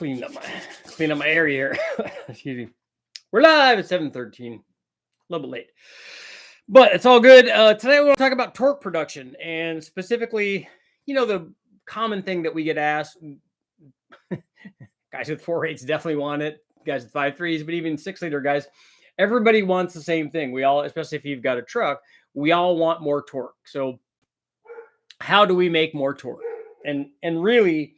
clean up my area here. Excuse me. We're live at 7:13. A little bit late, but it's all good. Today we want to talk about torque production, and specifically, the common thing that we get asked. Guys with 4.8s definitely want it. Guys with 5.3s, but even 6-liter guys, everybody wants the same thing. We all, especially if you've got a truck, we all want more torque. So how do we make more torque? And really,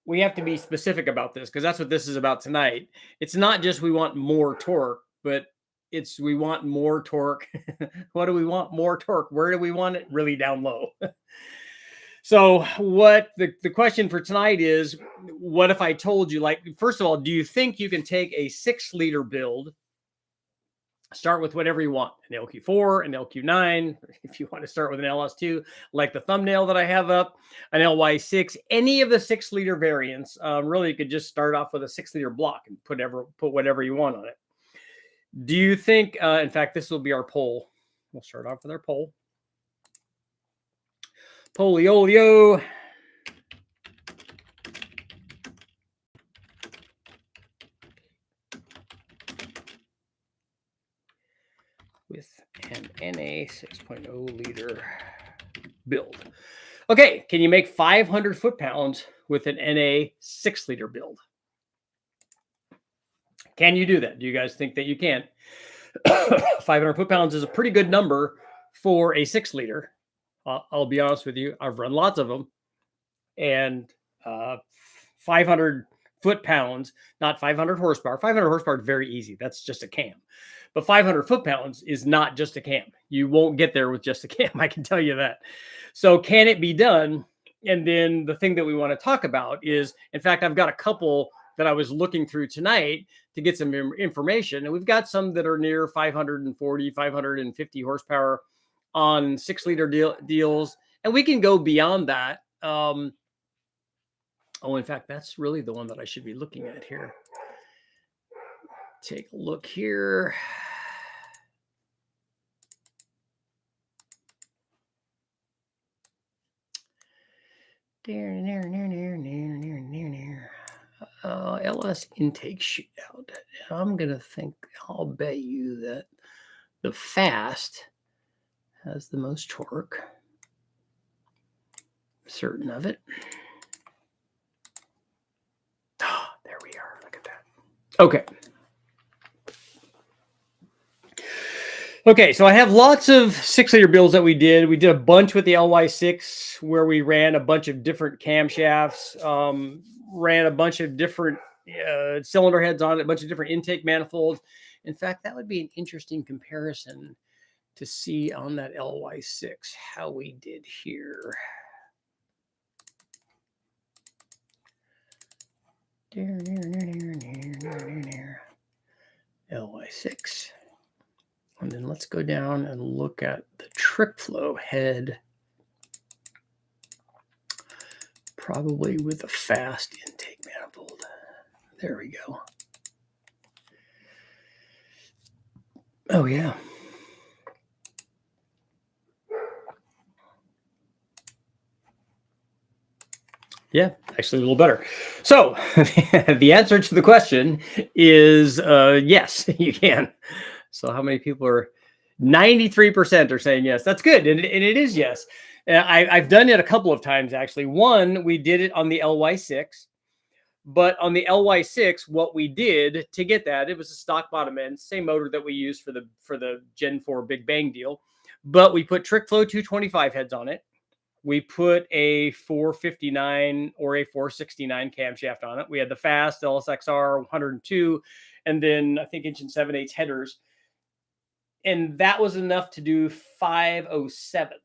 we have to be specific about this because that's what this is about tonight. It's not just we want more torque, but it's we want more torque. What do we want? More torque. Where do we want it? Really down low. So what the question for tonight is, what if I told you, like, first of all, do you think you can take a 6-liter build, start with whatever you want, an LQ4, an LQ9, if you want to start with an LS2, like the thumbnail that I have up, an LY6, any of the 6-liter variants. Really, you could just start off with a 6-liter block and put whatever you want on it. Do you think, in fact, this will be our poll. We'll start off with our poll. Polio. With an NA 6.0 liter build. Okay, can you make 500 foot-pounds with an NA 6-liter build? Can you do that? Do you guys think that you can? 500 foot-pounds is a pretty good number for a 6-liter. I'll be honest with you. I've run lots of them. And 500 foot-pounds, not 500 horsepower. 500 horsepower is very easy. That's just a cam. But 500 foot-pounds is not just a cam. You won't get there with just a cam. I can tell you that. So can it be done? And then the thing that we want to talk about is, in fact, I've got a couple that I was looking through tonight to get some information. And we've got some that are near 540, 550 horsepower on 6-liter deals. And we can go beyond that. In fact, that's really the one that I should be looking at here. Take a look here. LS intake shootout. I'm going to think, I'll bet you that the Fast has the most torque. Certain of it. Oh, there we are. Look at that. Okay, so I have lots of 6-liter builds that we did. We did a bunch with the LY6 where we ran a bunch of different camshafts, ran a bunch of different cylinder heads on it, a bunch of different intake manifolds. In fact, that would be an interesting comparison to see on that LY6 how we did here. LY6. And then let's go down and look at the trick flow head, probably with a Fast intake manifold. There we go. Oh, yeah. Yeah, actually a little better. So the answer to the question is yes, you can. So how many people are? 93% are saying yes. That's good. And it is yes. I've done it a couple of times, actually. One, we did it on the LY6. But on the LY6, what we did to get that, it was a stock bottom end, same motor that we used for the Gen 4 Big Bang deal. But we put Trick Flow 225 heads on it. We put a 459 or a 469 camshaft on it. We had the Fast LSXR 102, and then I think 1.7/8 headers. And that was enough to do 507.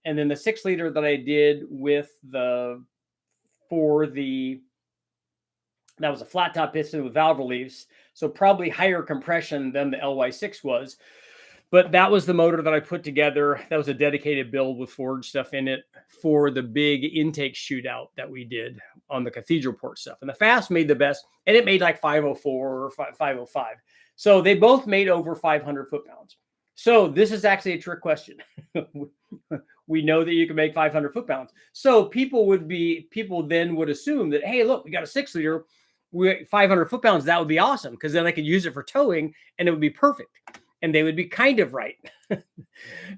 And then the 6-liter that I did with that was a flat top piston with valve reliefs. So probably higher compression than the LY6 was. But that was the motor that I put together. That was a dedicated build with Ford stuff in it for the big intake shootout that we did on the Cathedral Port stuff. And the Fast made the best, and it made like 504 or 505. So they both made over 500 foot-pounds. So this is actually a trick question. We know that you can make 500 foot-pounds. So people then would assume that, hey, look, we got a 6-liter. 500 foot-pounds, that would be awesome because then I could use it for towing and it would be perfect. And they would be kind of right.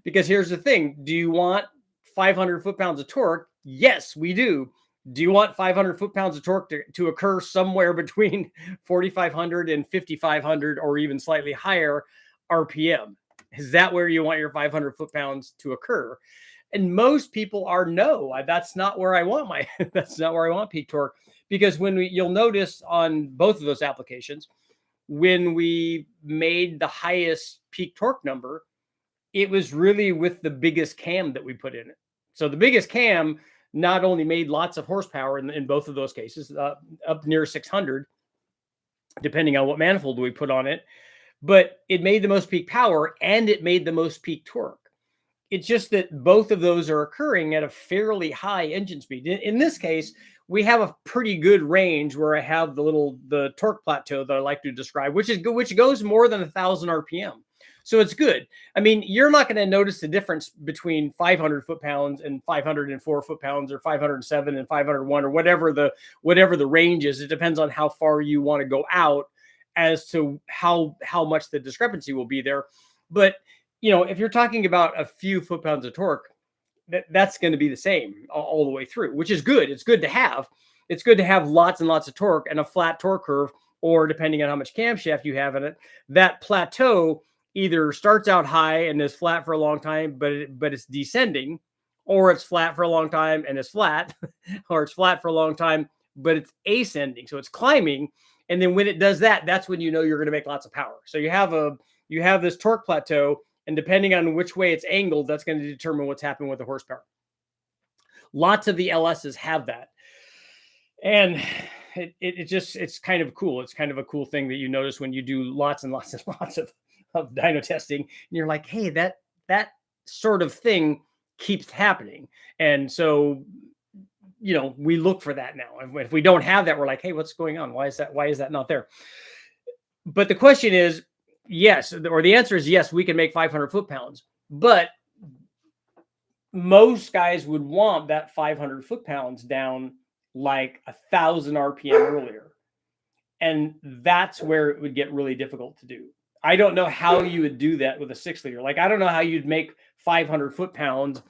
Because here's the thing. Do you want 500 foot-pounds of torque? Yes, we do. Do you want 500 foot-pounds of torque to occur somewhere between 4,500 and 5,500 or even slightly higher RPM? Is that where you want your 500 foot-pounds to occur? And most people are no. That's not where I want my. That's not where I want peak torque. Because you'll notice on both of those applications, when we made the highest peak torque number, it was really with the biggest cam that we put in it. So the biggest cam not only made lots of horsepower in both of those cases, up near 600, depending on what manifold we put on it, but it made the most peak power and it made the most peak torque. It's just that both of those are occurring at a fairly high engine speed. In this case, we have a pretty good range where I have the torque plateau that I like to describe, which goes more than 1,000 RPM. So it's good. I mean, you're not going to notice the difference between 500 foot-pounds and 504 foot-pounds or 507 and 501 or whatever the range is. It depends on how far you want to go out as to how much the discrepancy will be there. But if you're talking about a few foot-pounds of torque, that's going to be the same all the way through, which is good. It's good to have. It's good to have lots and lots of torque and a flat torque curve, or depending on how much camshaft you have in it, that plateau either starts out high and is flat for a long time, but it's descending, or it's flat for a long time and it's flat, or it's flat for a long time, but it's ascending. So it's climbing. And then when it does that, that's when you're going to make lots of power. So you have this torque plateau, and depending on which way it's angled, that's going to determine what's happening with the horsepower. Lots of the LSs have that. And it's kind of cool. It's kind of a cool thing that you notice when you do lots and lots and lots of dyno testing, and you're like, hey, that sort of thing keeps happening. And so, we look for that now. And if we don't have that, we're like, hey, what's going on? Why is that not there? But the question is, yes, or the answer is yes, we can make 500 foot-pounds, but most guys would want that 500 foot-pounds down like 1,000 RPM earlier. And that's where it would get really difficult to do. I don't know how you would do that with a 6-liter. Like, I don't know how you'd make 500 foot-pounds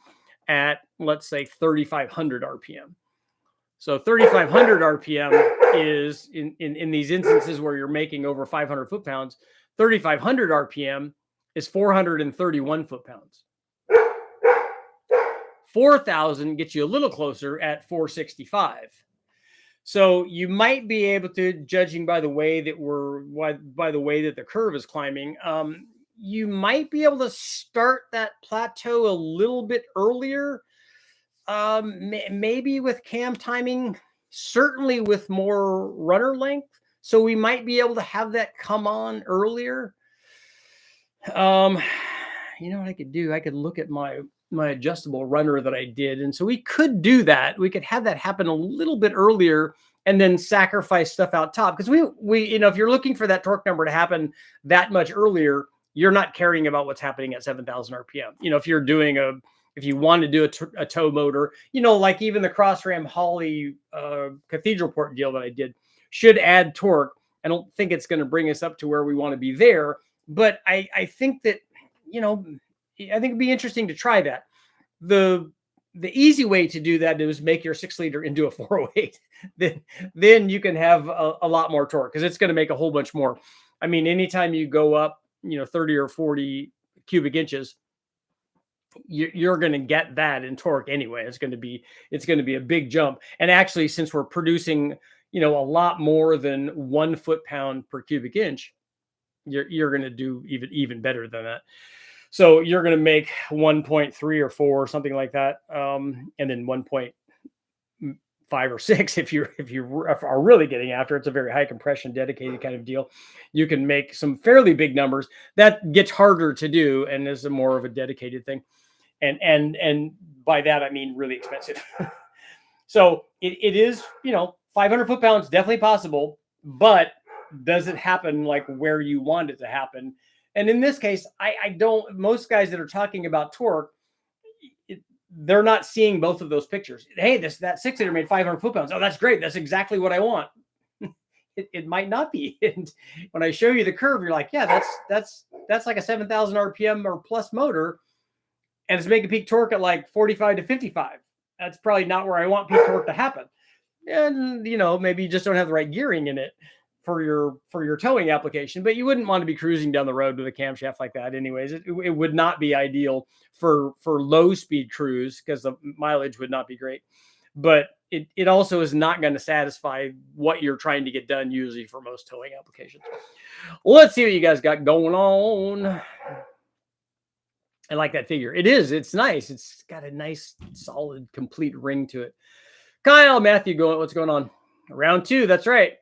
at, let's say, 3,500 RPM. So 3,500 RPM is in these instances where you're making over 500 foot-pounds, 3,500 RPM is 431 foot-pounds. 4,000 gets you a little closer at 465. So you might be able to, judging by the way that the curve is climbing, you might be able to start that plateau a little bit earlier. Maybe with cam timing, certainly with more runner length. So we might be able to have that come on earlier. You know what I could do? I could look at my adjustable runner that I did. And so we could do that. We could have that happen a little bit earlier and then sacrifice stuff out top. Because we if you're looking for that torque number to happen that much earlier, you're not caring about what's happening at 7,000 RPM. If you want to do a tow motor, like even the Crossram Holley cathedral port deal that I did should add torque. I don't think it's going to bring us up to where we want to be there, but I think that, I think it'd be interesting to try that. The easy way to do that is make your 6-liter into a 408. Then you can have a lot more torque because it's going to make a whole bunch more. I mean, anytime you go up, 30 or 40 cubic inches, you're going to get that in torque anyway. It's going to be a big jump. And actually, since we're producing, a lot more than 1 foot-pound per cubic inch, you're going to do even better than that. So you're going to make 1.3 or 4 or something like that, and then 1.5 or 6 if you are really getting after it. It's a very high compression dedicated kind of deal. You can make some fairly big numbers. That gets harder to do and is more of a dedicated thing. And by that I mean really expensive. So it is, 500 foot-pounds definitely possible, but does it happen like where you want it to happen? And in this case, most guys that are talking about torque, they're not seeing both of those pictures. Hey, that 6-liter made 500 foot-pounds. Oh, that's great. That's exactly what I want. it might not be. And when I show you the curve, you're like, yeah, that's like a 7,000 RPM or plus motor, and it's making peak torque at like 45 to 55. That's probably not where I want peak torque to happen. And maybe you just don't have the right gearing in it for your towing application, but you wouldn't want to be cruising down the road with a camshaft like that anyways. It would not be ideal for low speed cruise because the mileage would not be great, but it also is not going to satisfy what you're trying to get done usually for most towing applications. Well, let's see what you guys got going on. I like that figure. It's nice. It's got a nice solid complete ring to it. Kyle, Matthew, what's going on? Round 2, that's right.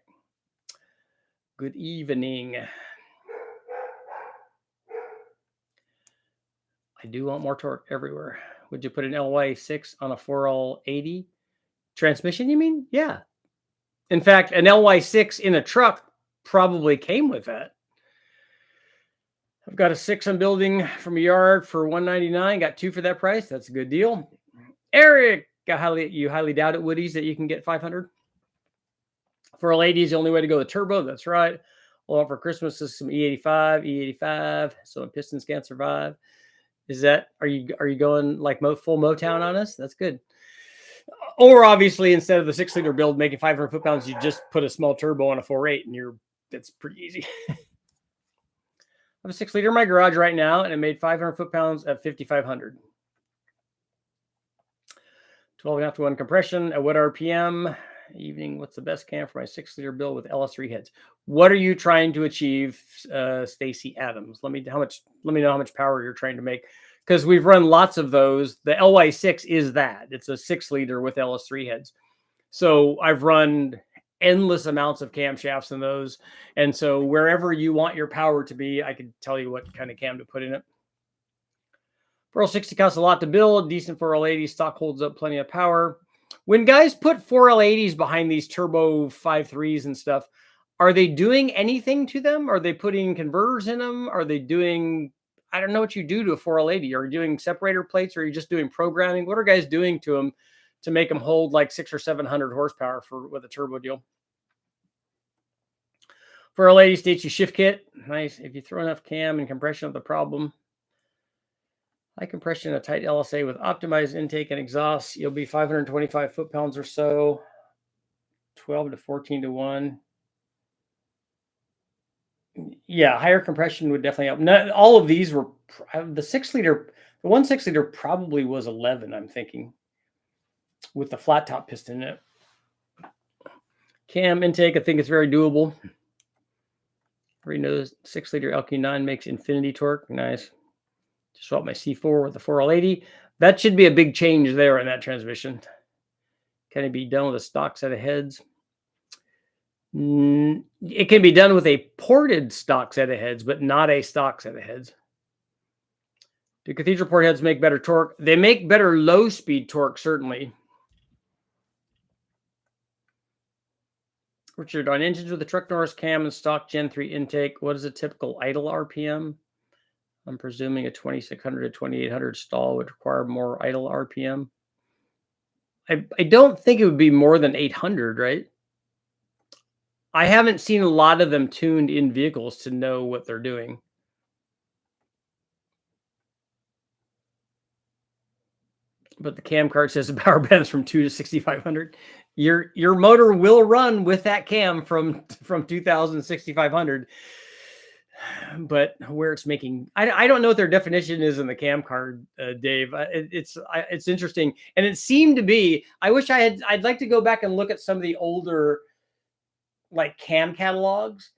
Good evening. I do want more torque everywhere. Would you put an LY6 on a 4L80 transmission, you mean? Yeah. In fact, an LY6 in a truck probably came with that. I've got a 6 I'm building from a yard for $199. Got 2 for that price. That's a good deal. Eric, you highly doubt it, Woodies, that you can get 500? For a lady is the only way to go with turbo. That's right. Well, for Christmas is some E85, so Pistons can't survive. Are you going like full Motown on us? That's good. Or obviously, instead of the 6-liter build making 500 foot-pounds, you just put a small turbo on a 4.8, and that's pretty easy. I have a 6-liter in my garage right now, and it made 500 foot-pounds at 5,500. 12.5 to 1 compression at what RPM? Evening, what's the best cam for my 6-liter build with LS3 heads? What are you trying to achieve, Stacy Adams? Let me know how much power you're trying to make, because we've run lots of those. The LY6 is that. It's a 6-liter with LS3 heads. So I've run endless amounts of camshafts in those. And so wherever you want your power to be, I can tell you what kind of cam to put in it. 4L60 costs a lot to build. Decent 4L80 stock holds up plenty of power. When guys put 4L80s behind these turbo 5.3s and stuff, are they doing anything to them? Are they putting converters in them? Are they doing, I don't know what you do to a 4L80. Are you doing separator plates, or are you just doing programming? What are guys doing to them to make them hold like 600 or 700 horsepower with a turbo deal? 4L80 states you shift kit. Nice. If you throw enough cam and compression of the problem. High compression, a tight LSA with optimized intake and exhaust, you'll be 525 foot-pounds or so, 12 to 14 to 1. Yeah, higher compression would definitely help. Not, all of these were the 6-liter. The 1 6-liter probably was 11, I'm thinking, with the flat top piston in it. Cam intake, I think it's very doable. Everybody knows 6-liter LQ9 makes infinity torque. Nice. Just swap my C4 with the 4L80. That should be a big change there in that transmission. Can it be done with a stock set of heads? It can be done with a ported stock set of heads, but not a stock set of heads. Do cathedral port heads make better torque? They make better low-speed torque, certainly. Richard, on engines with the truck Norris cam and stock Gen 3 intake, what is a typical idle RPM? I'm presuming a 2600 to 2800 stall would require more idle RPM. I don't think it would be more than 800, right? I haven't seen a lot of them tuned in vehicles to know what they're doing. But the cam card says the power band is from 2 to 6500. Your motor will run with that cam from 2000 to 6500. But where it's making, I don't know what their definition is in the cam card, Dave. It's interesting, and it seemed to be. I'd like to go back and look at some of the older, like, cam catalogs,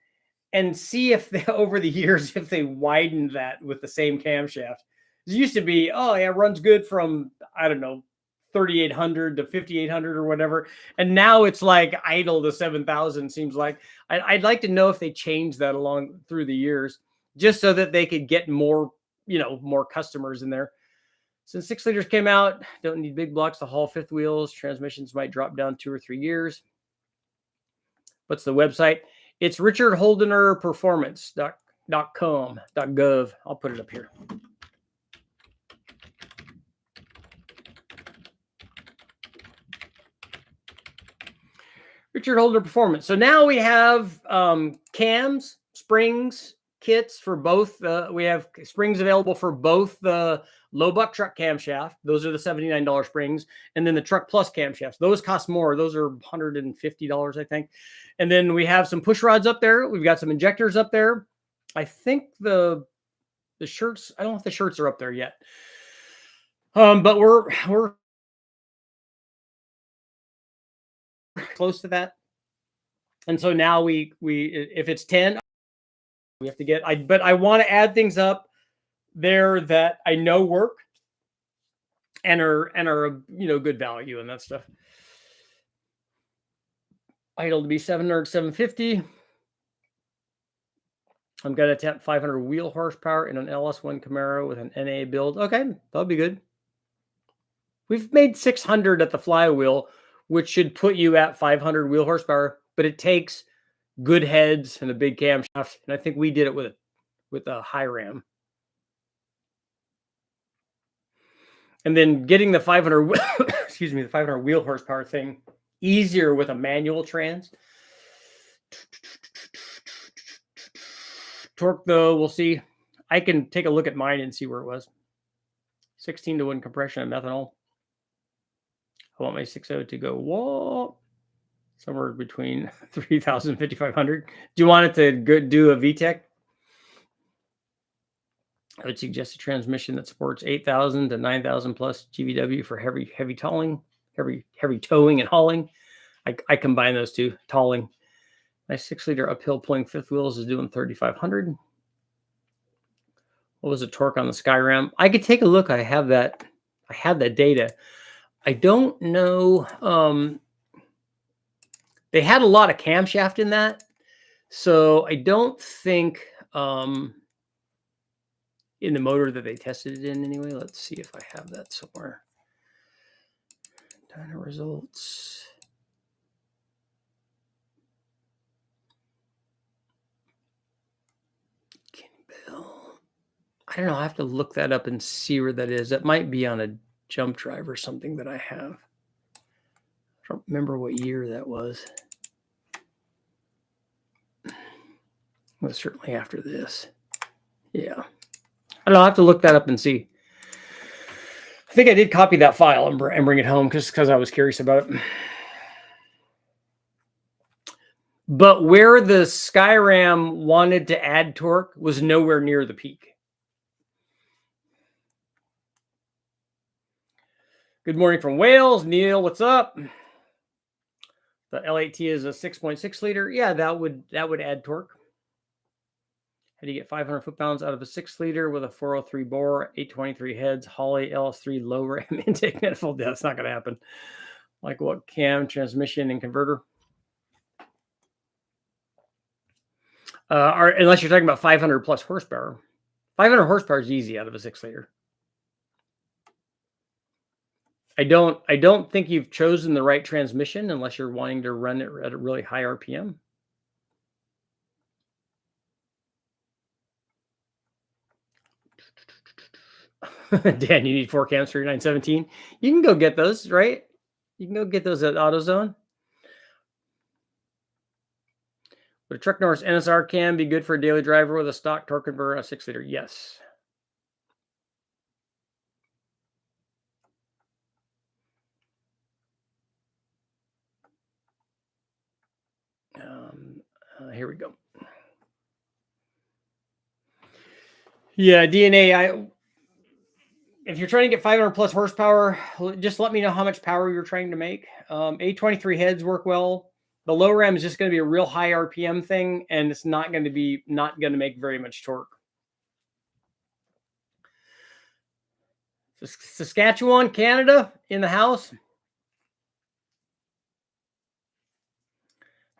and see if they, over the years, if they widened that with the same camshaft. It used to be, oh yeah, it runs good from, I don't know, 3,800 to 5,800 or whatever, and now it's like idle to 7,000. Seems like I'd like to know if they changed that along through the years, just so that they could get more, more customers in there. Since 6-liters came out, don't need big blocks to haul fifth wheels. Transmissions might drop down 2 or 3 years. What's the website? It's richardholdenerperformance.com.gov. I'll put it up here. Richard Holder Performance. So now we have cams, springs, kits for both. We have springs available for both the low buck truck camshaft. Those are the $79 springs. And then the truck plus camshafts. Those cost more. Those are $150, I think. And then we have some push rods up there. We've got some injectors up there. I think the shirts, I don't know if the shirts are up there yet. But we're close to that. And so now we if it's 10, we have to get, but I want to add things up there that I know work and are good value and that stuff. Idle to be 700, 750. I'm going to attempt 500 wheel horsepower in an LS1 Camaro with an NA build. Okay, that'll be good. We've made 600 at the flywheel, which should put you at 500 wheel horsepower, but it takes good heads and a big camshaft. And I think we did it with a high ram. And then getting the 500, excuse me, the 500 wheel horsepower thing easier with a manual trans. Torque, though, we'll see. I can take a look at mine and see where it was. 16-to-1 compression of methanol. I want my 6.0 to go, whoa, somewhere between 3,000 and 5,500. Do you want it to do a VTEC? I would suggest a transmission that supports 8,000 to 9,000 plus GVW for heavy towing, heavy towing and hauling. I combine those two, towing. My 6-liter uphill pulling fifth wheels is doing 3,500. What was the torque on the Skyram? I could take a look. I have that data. I don't know. They had a lot of camshaft in that, so I don't think in the motor that they tested it in anyway. Let's see if I have that somewhere. Dyno results. I don't know. I have to look that up and see where that is. That might be on a jump drive or something that I have. I don't remember what year that was. It was certainly after this. Yeah. I don't know. I have to look that up and see. I think I did copy that file and bring it home because I was curious about it. But where the Skyram wanted to add torque was nowhere near the peak. Good morning from Wales. Neil, what's up? The L8T is a 6.6 liter. Yeah, that would add torque. How do you get 500 foot-pounds out of a 6 liter with a 403 bore, 823 heads, Holley LS3 low ram intake manifold? That's not going to happen. Like what? Cam, transmission, and converter? Unless you're talking about 500 plus horsepower. 500 horsepower is easy out of a 6 liter. I don't think you've chosen the right transmission unless you're wanting to run it at a really high RPM. Dan, you need 4 cams for your 917. You can go get those, right? You can go get those at AutoZone. Would a Truck Norris NSR cam be good for a daily driver with a stock torque converter on a 6 liter? Yes. Here we go. Yeah, DNA. If you're trying to get 500 plus horsepower, just let me know how much power you're trying to make. 823 heads work well. The low ram is just going to be a real high RPM thing, and it's not going to make very much torque. Saskatchewan, Canada, in the house.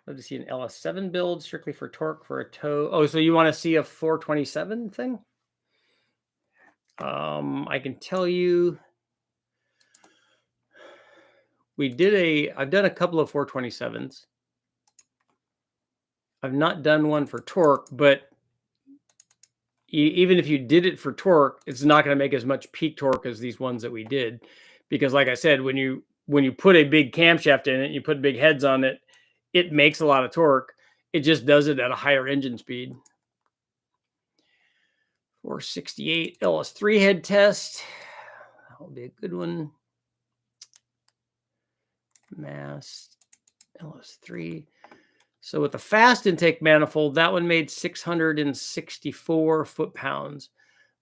Love to see an LS7 build strictly for torque for a tow. Oh, so you want to see a 427 thing? I can tell you, I've done a couple of 427s. I've not done one for torque, but even if you did it for torque, it's not going to make as much peak torque as these ones that we did. Because like I said, when you put a big camshaft in it, you put big heads on it, it makes a lot of torque. It just does it at a higher engine speed. 468 LS3 head test. That'll be a good one. Mast LS3. So with the fast intake manifold, that one made 664 foot-pounds.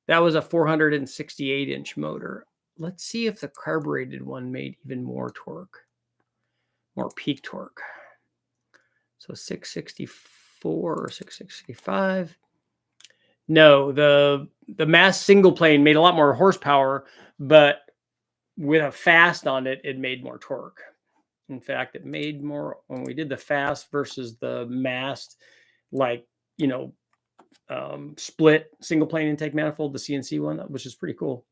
That was a 468-inch motor. Let's see if the carbureted one made even more torque, more peak torque. So 664 or 665. No, the Mast single plane made a lot more horsepower, but with a fast on it, it made more torque. In fact, it made more when we did the fast versus the Mast, like, you know, split single plane intake manifold, the CNC one, which is pretty cool.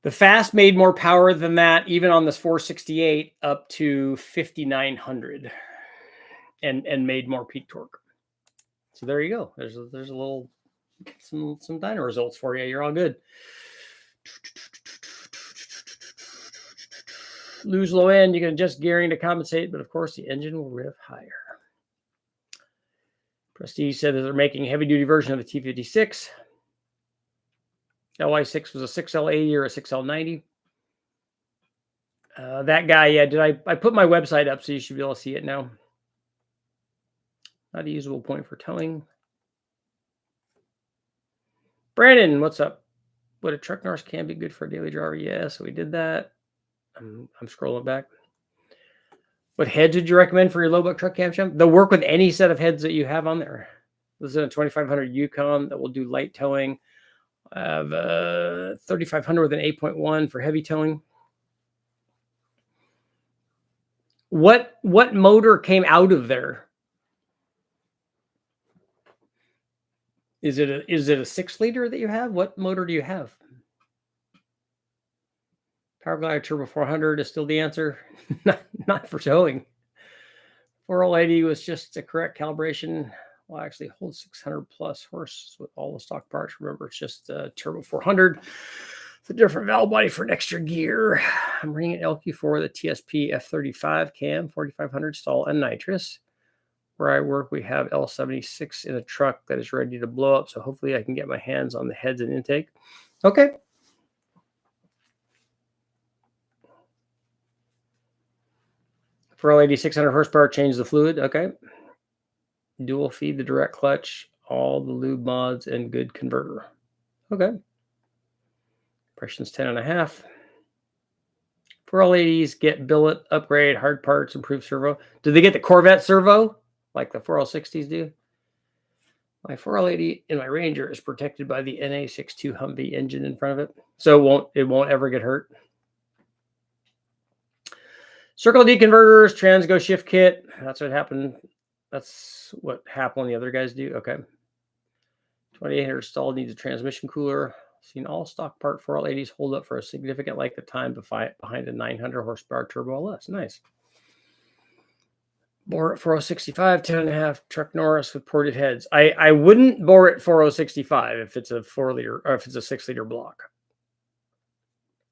The fast made more power than that, even on this 468 up to 5,900, and made more peak torque. So there you go. There's a little some dyno results for you. You're all good. Lose low end, you can adjust gearing to compensate, but of course the engine will rev higher. Prestige said that they're making a heavy-duty version of the T56. LY6 was a 6L80 or a 6L90. That guy, yeah, I put my website up, so you should be able to see it now. Not a usable point for towing. Brandon, what's up? Would a truck Norris can be good for a daily driver? Yeah, so we did that. I'm scrolling back. What heads would you recommend for your low buck truck cam jump? They'll work with any set of heads that you have on there. This is a 2500 Yukon that will do light towing. I have a 3500 with an 8.1 for heavy towing. What motor came out of there? Is it a 6-liter that you have? What motor do you have? Power Glider Turbo 400 is still the answer. not for towing. 4L80 was just a correct calibration. Well, actually hold 600 plus horse with all the stock parts. Remember, it's just a Turbo 400. It's a different valve body for an extra gear. I'm bringing an LQ4, the TSP F35 cam, 4500 stall and nitrous. Where I work, we have L76 in a truck that is ready to blow up. So hopefully I can get my hands on the heads and intake. Okay. For L80 600 horsepower, change the fluid. Okay. Dual feed the direct clutch, all the lube mods, and good converter. Okay. Pression's 10.5. For L80s, get billet, upgrade, hard parts, improve servo. Do they get the Corvette servo like the 4L60s do? My 4L80 in my Ranger is protected by the NA62 Humvee engine in front of it, so it won't ever get hurt. Circle D converters, Transgo shift kit. That's what happened. That's what happened when the other guys do. Okay. 2800 stall needs a transmission cooler. Seen all stock part 4L80s hold up for a significant length of time behind a 900 horsepower turbo LS. Nice. Bore at 4065, 10.5 truck Norris with ported heads. I wouldn't bore at 4065 if it's a 4-liter or if it's a 6-liter block.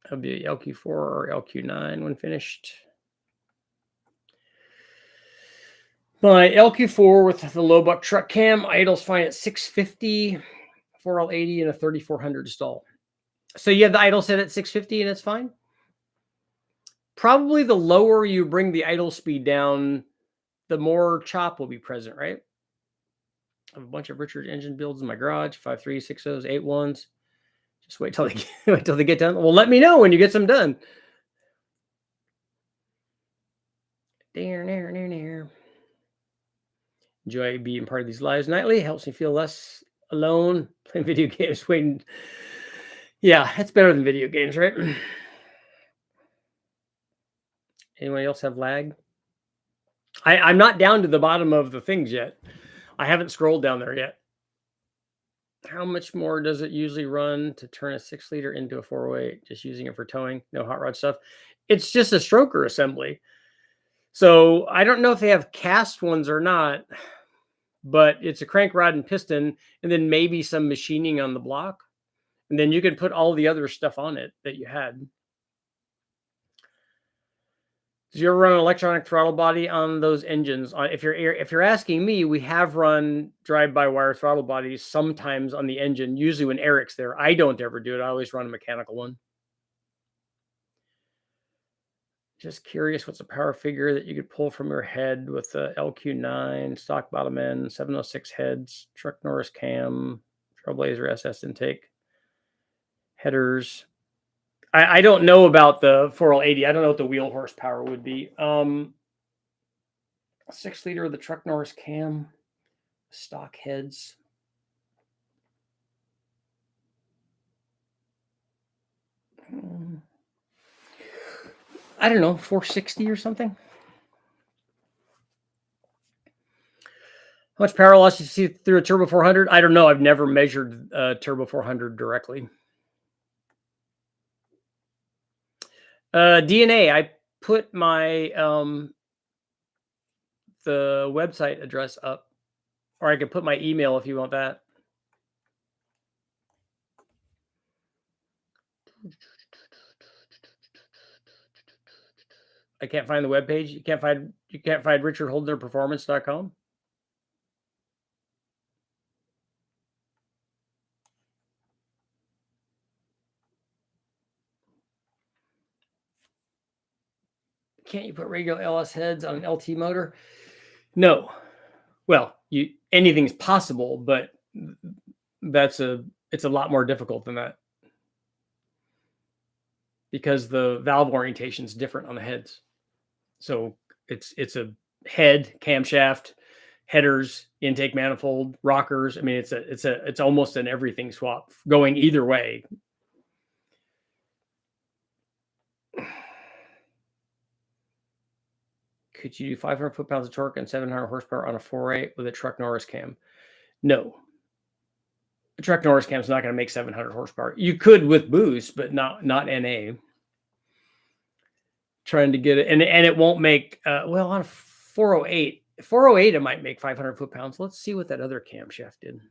That'll be LQ4 or LQ9 when finished. My LQ4 with the low buck truck cam idles fine at 650, 4L80 and a 3400 stall. So you have the idle set at 650 and it's fine. Probably the lower you bring the idle speed down, the more chop will be present, right? I have a bunch of Richard engine builds in my garage, 5.3, 6.0s, 8.1s. Just wait till they get done. Well, let me know when you get some done. Enjoy being part of these lives nightly. Helps me feel less alone. Playing video games, waiting. Yeah, it's better than video games, right? Anyone else have lag? I'm not down to the bottom of the things yet. I haven't scrolled down there yet. How much more does it usually run to turn a 6-liter into a 408? Just using it for towing, no hot rod stuff. It's just a stroker assembly. So I don't know if they have cast ones or not, but it's a crank rod and piston, and then maybe some machining on the block. And then you can put all the other stuff on it that you had. Did you ever run an electronic throttle body on those engines? If you're asking me, we have run drive-by-wire throttle bodies sometimes on the engine. Usually when Eric's there, I don't ever do it. I always run a mechanical one. Just curious, what's a power figure that you could pull from your head with the LQ9 stock bottom end, 706 heads, Chuck Norris cam, Trailblazer SS intake, headers. I don't know about the 4L80. I don't know what the wheel horsepower would be. 6 liter of the Chuck Norris cam, stock heads. I don't know, 460 or something. How much power loss you see through a Turbo 400? I don't know. I've never measured Turbo 400 directly. DNA. I put my the website address up, or I could put my email if you want that. I can't find the webpage. You can't find richardholdnerperformance.com. Can't you put regular LS heads on an LT motor? No. Well, anything's possible, but it's a lot more difficult than that, because the valve orientation is different on the heads. So it's a head, camshaft, headers, intake manifold, rockers. I mean, it's almost an everything swap going either way. Could you do 500 foot-pounds of torque and 700 horsepower on a 4.8 with a Truck Norris cam? No. A Truck Norris cam is not going to make 700 horsepower. You could with boost, but not NA. Trying to get it, and it won't make well on a 408. 408 it might make 500 foot-pounds. Let's see what that other camshaft did.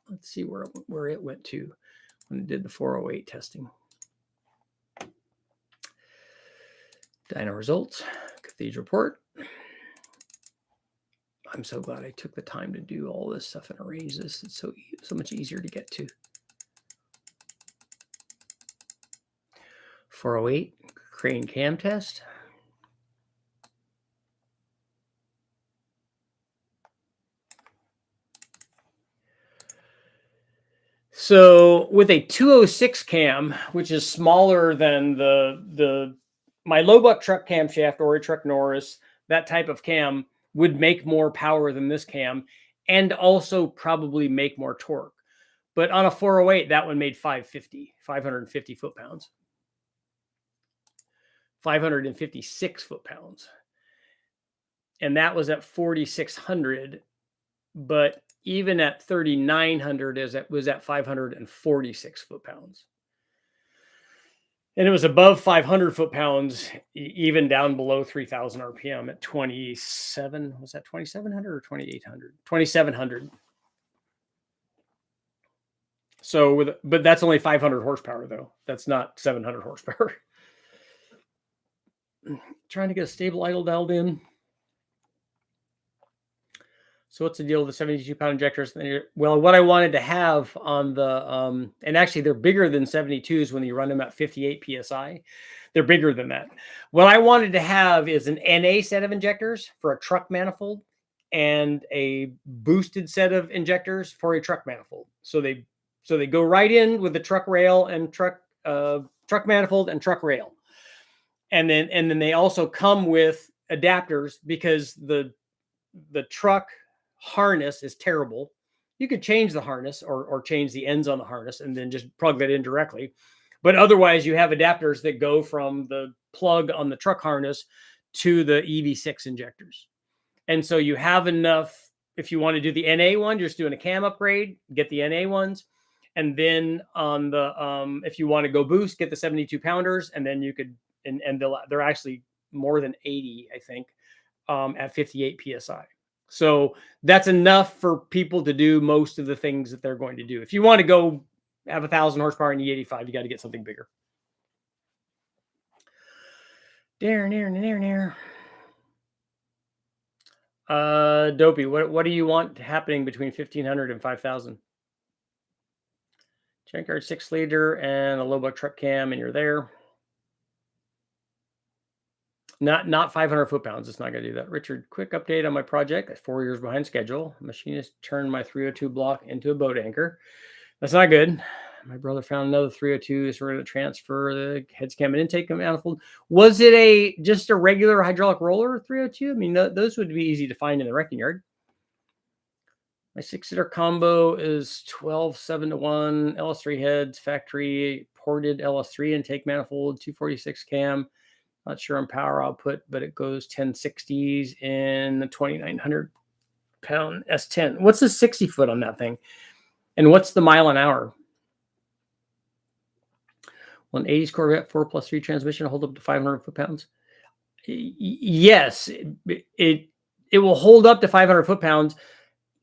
Let's see where it went to when it did the 408 testing. Dyno results, Cathedral port. I'm so glad I took the time to do all this stuff and arrange this. It's so much easier to get to. 408 crane cam test. So with a 206 cam, which is smaller than my low buck truck camshaft or a Truck Norris, that type of cam would make more power than this cam and also probably make more torque. But on a 408, that one made 550 foot-pounds. 556 foot-pounds. And that was at 4,600. But even at 3,900, it was at 546 foot-pounds. And it was above 500 foot-pounds, even down below 3,000 RPM at 27. Was that 2,700 or 2,800? 2,700. So, but that's only 500 horsepower, though. That's not 700 horsepower. Trying to get a stable idle dialed in. So what's the deal with the 72-pound injectors? Well, what I wanted to have on the, and actually they're bigger than 72s when you run them at 58 PSI. They're bigger than that. What I wanted to have is an NA set of injectors for a truck manifold and a boosted set of injectors for a truck manifold. So they go right in with the truck rail and truck manifold and truck rail. And then they also come with adapters, because the truck harness is terrible. You could change the harness or change the ends on the harness and then just plug that in directly. But otherwise, you have adapters that go from the plug on the truck harness to the EV6 injectors. And so you have enough. If you want to do the NA one, you're just doing a cam upgrade, get the NA ones. And then on the, if you want to go boost, get the 72 pounders. And then you could, and they're actually more than 80, I think, at 58 PSI. So that's enough for people to do most of the things that they're going to do. If you want to go have 1,000 horsepower in E85, you got to get something bigger. Dopey, what do you want happening between 1500 and 5000? Junkyard 6-liter and a low buck truck cam, and you're there. Not 500 foot-pounds. It's not going to do that. Richard, quick update on my project. 4 years behind schedule. Machinist turned my 302 block into a boat anchor. That's not good. My brother found another 302, so we're going to transfer the heads cam and intake manifold. Was it just a regular hydraulic roller 302? I mean, those would be easy to find in the wrecking yard. My 6-liter combo is 12 7-to-1 LS3 heads, factory ported LS3 intake manifold, 246 cam. Not sure on power output, but it goes 1060s in the 2,900 pound S10. What's the 60 foot on that thing? And what's the mile an hour? Will an 80s Corvette 4+3 transmission hold up to 500 foot-pounds? Yes, it will hold up to 500 foot-pounds.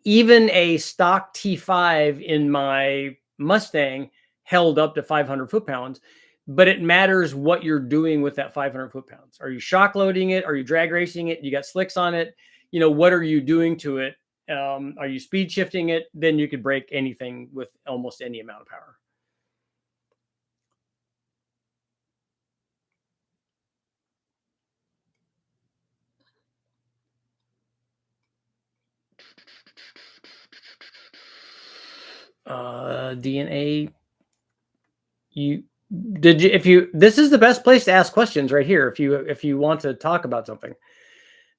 Even a stock T5 in my Mustang held up to 500 foot-pounds, but it matters what you're doing with that 500 foot-pounds. Are you shock loading it? Are you drag racing it? You got slicks on it? You know, what are you doing to it? Are you speed shifting it? Then you could break anything with almost any amount of power. DNA. This is the best place to ask questions right here. If you want to talk about something,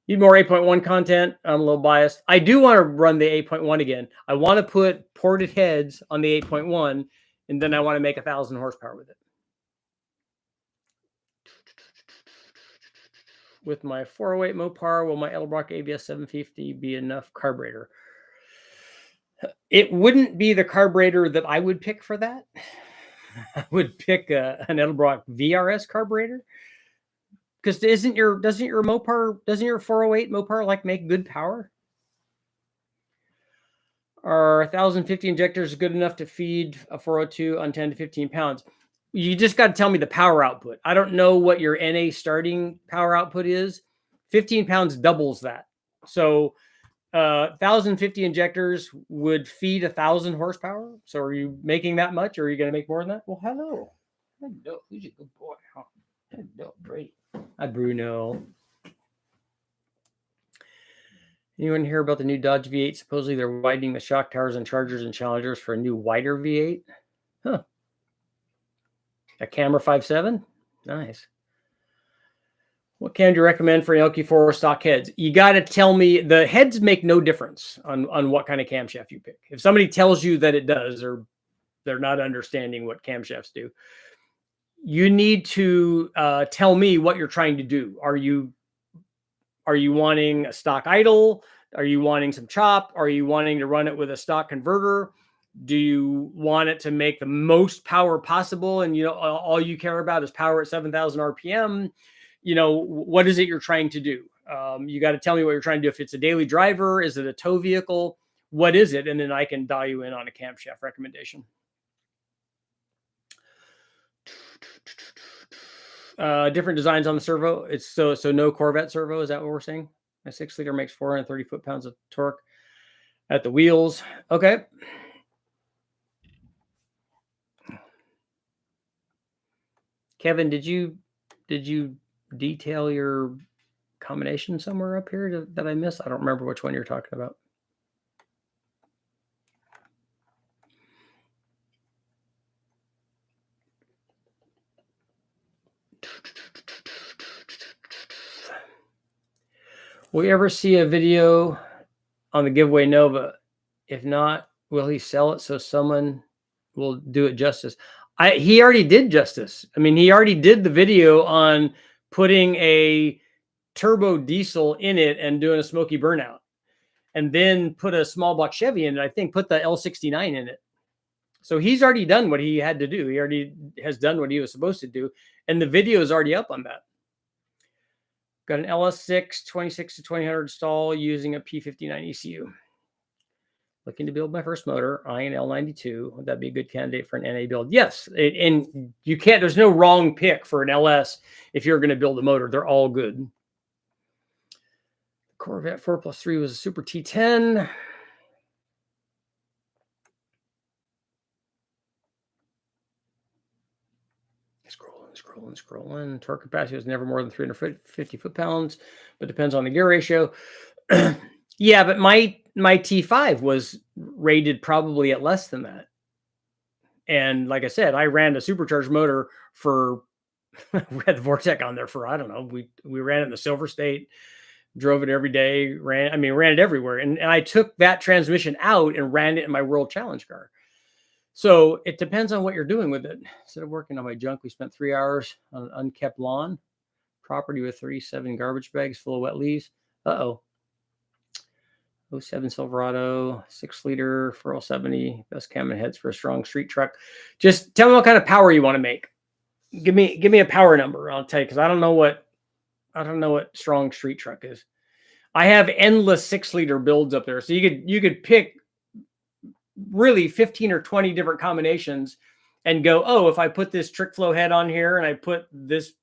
need more 8.1 content. I'm a little biased. I do want to run the 8.1 again. I want to put ported heads on the 8.1, and then I want to make 1,000 horsepower with it. With my 408 Mopar, will my Edelbrock ABS 750 be enough carburetor? It wouldn't be the carburetor that I would pick for that. I would pick an Edelbrock VRS carburetor, because doesn't your 408 Mopar like make good power? Are 1,050 injectors good enough to feed a 402 on 10 to 15 pounds? You just got to tell me the power output. I don't know what your NA starting power output is. 15 pounds doubles that. So 1,050 injectors would feed 1,000 horsepower. So are you making that much, or are you going to make more than that? Well, hello. Hello. Who's a good boy? Huh? Hello, great. Hi, Bruno. Anyone hear about the new Dodge V8? Supposedly they're widening the shock towers and Chargers and Challengers for a new wider V8. Huh. A Camera 5.7? Nice. What cam do you recommend for an LQ4 stock heads? You got to tell me. The heads make no difference on what kind of camshaft you pick. If somebody tells you that it does, or they're not understanding what camshafts do, you need to tell me what you're trying to do. Are you wanting a stock idle? Are you wanting some chop? Are you wanting to run it with a stock converter? Do you want it to make the most power possible? And, all you care about is power at 7,000 RPM. What is it you're trying to do? You got to tell me what you're trying to do. If it's a daily driver, is it a tow vehicle? What is it? And then I can dial you in on a camshaft recommendation. Different designs on the servo. It's so no Corvette servo. Is that what we're saying? My 6-liter makes 430 foot-pounds of torque at the wheels. Okay. Kevin, did you detail your combination somewhere up here that I missed? I don't remember which one you're talking about. Will you ever see a video on the giveaway Nova? If not, will he sell it so someone will do it justice? He already did justice. I mean, he already did the video on putting a turbo diesel in it and doing a smoky burnout, and then put a small block Chevy in it. I think put the L69 in it. So he's already done what he had to do. He already has done what he was supposed to do, and the video is already up on that. Got an LS6 26 to 2000 stall using a P59 ECU. Looking to build my first motor, Ion L92. Would that be a good candidate for an NA build? Yes. And you can't, there's no wrong pick for an LS if you're going to build a motor. They're all good. Corvette 4+3 was a Super T10. Scrolling. Torque capacity was never more than 350 foot-pounds, but depends on the gear ratio. Yeah, but my T5 was rated probably at less than that. And like I said, I ran a supercharged motor for we had the Vortec on there for, I don't know, we ran it in the Silver State, drove it every day, ran it everywhere. And I took that transmission out and ran it in my World Challenge car. So it depends on what you're doing with it. Instead of working on my junk, we spent 3 hours on an unkept lawn, property with 37 garbage bags full of wet leaves. Uh-oh. 07 Silverado, 6-liter, 4L70, best cam and heads for a strong street truck. Just tell me what kind of power you want to make. Give me a power number. I'll tell you, because I don't know what strong street truck is. I have endless 6-liter builds up there, so you could pick really 15 or 20 different combinations and go, oh, if I put this trick flow head on here and I put this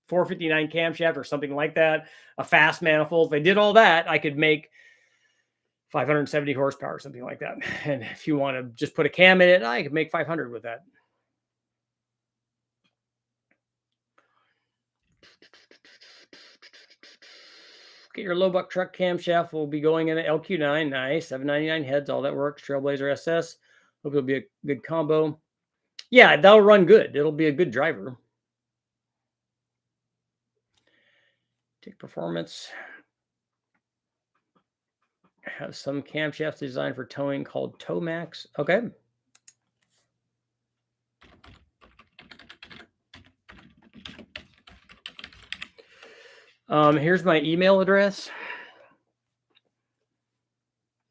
459 camshaft or something like that, a fast manifold, if I did all that, I could make 570 horsepower or something like that. And if you want to just put a cam in it, I could make 500 with that. Get your low buck truck camshaft. Will be going in an LQ9. Nice. 799 heads. All that works. Trailblazer SS. Hope it'll be a good combo. Yeah, that'll run good. It'll be a good driver. Take performance. Have some camshafts designed for towing called Tomax. Okay. Here's my email address.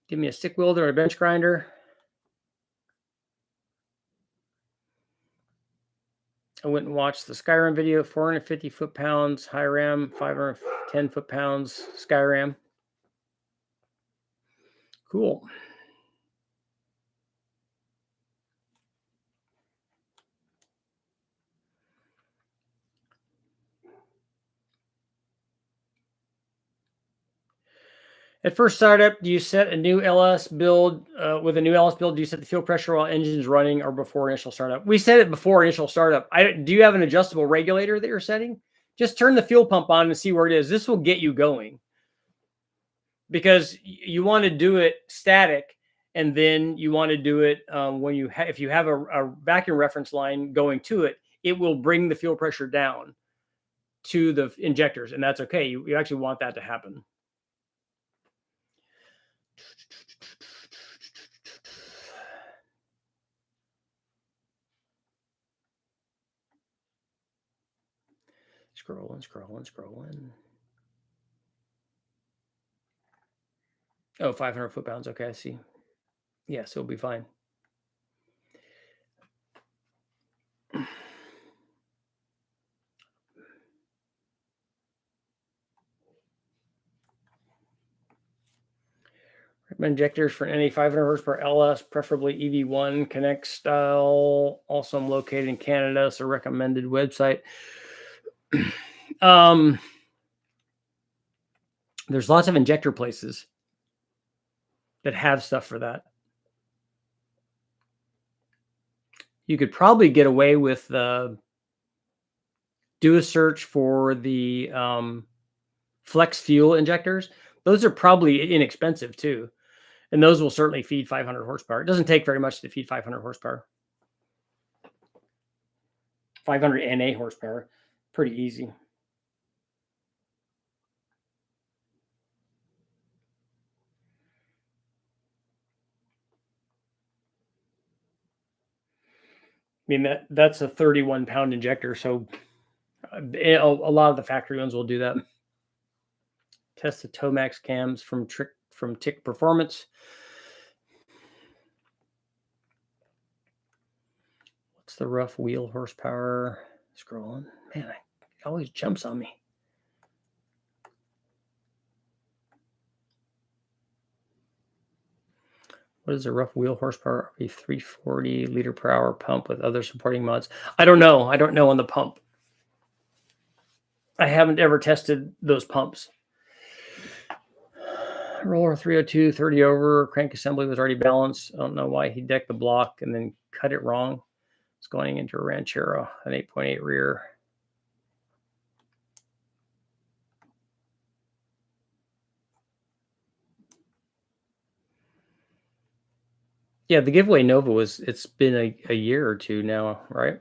Give me a stick welder or a bench grinder. I went and watched the Skyram video, 450 foot-pounds, high ram, 510 foot-pounds, Skyram. Cool. At first startup, do you set a new LS build with a new LS build? Do you set the fuel pressure while engine's running or before initial startup? We set it before initial startup. Do you have an adjustable regulator that you're setting? Just turn the fuel pump on and see where it is. This will get you going because you want to do it static, and then you want to do it when if you have a vacuum reference line going to it, it will bring the fuel pressure down to the injectors, and that's okay. You actually want that to happen. Scrolling. Oh, 500 foot-pounds. Okay, I see. Yeah, so it'll be fine. Recommend injectors for any 500 horsepower LS, preferably EV1 Connect style. Also, I'm located in Canada, so recommended website. There's lots of injector places that have stuff for that. You could probably get away with do a search for the flex fuel injectors. Those are probably inexpensive too. And those will certainly feed 500 horsepower. It doesn't take very much to feed 500 horsepower. 500 NA horsepower, pretty easy. I mean, that's a 31-pound injector, so a lot of the factory ones will do that. Test the Tomax cams from Tick Performance. What's the rough wheel horsepower? Scrolling. Man, it always jumps on me. What is a rough wheel horsepower of a 340 liter per hour pump with other supporting mods? I don't know. I don't know on the pump. I haven't ever tested those pumps. Roller 302, 30 over. Crank assembly was already balanced. I don't know why he decked the block and then cut it wrong. It's going into a Ranchero, an 8.8 rear. Yeah, the giveaway Nova it's been a year or two now, right?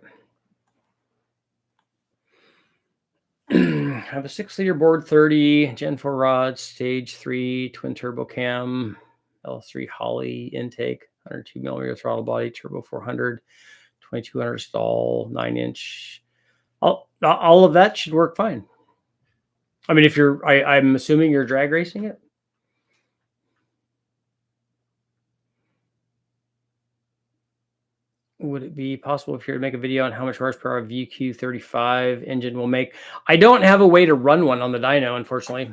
I have a 6-liter board 30, Gen 4 rods, stage 3, twin turbo cam, L3 Holley intake, 102 millimeter throttle body, turbo 400, 2200 stall, 9-inch. All of that should work fine. I mean, if you're, I'm assuming you're drag racing it. Would it be possible if you were to make a video on how much horsepower a VQ35 engine will make? I don't have a way to run one on the dyno, unfortunately.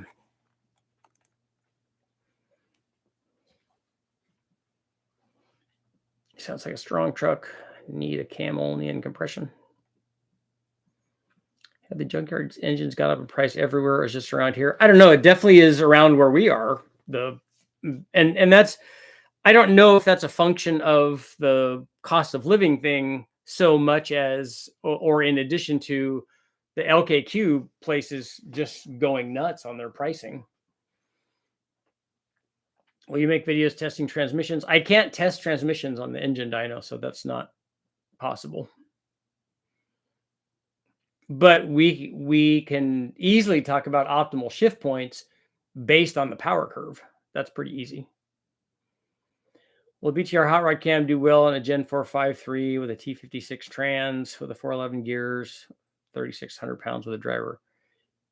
Sounds like a strong truck. Need a cam only and compression. Have the junkyard engines got up in price everywhere or is just around here? I don't know. It definitely is around where we are. And that's, I don't know if that's a function of the cost of living thing so much as, or in addition to the LKQ places just going nuts on their pricing. Will you make videos testing transmissions? I can't test transmissions on the engine dyno, so that's not possible. But we can easily talk about optimal shift points based on the power curve. That's pretty easy. Will BTR Hot Rod Cam do well on a Gen 4 5.3 with a T56 trans with a 411 gears, 3,600 pounds with a driver?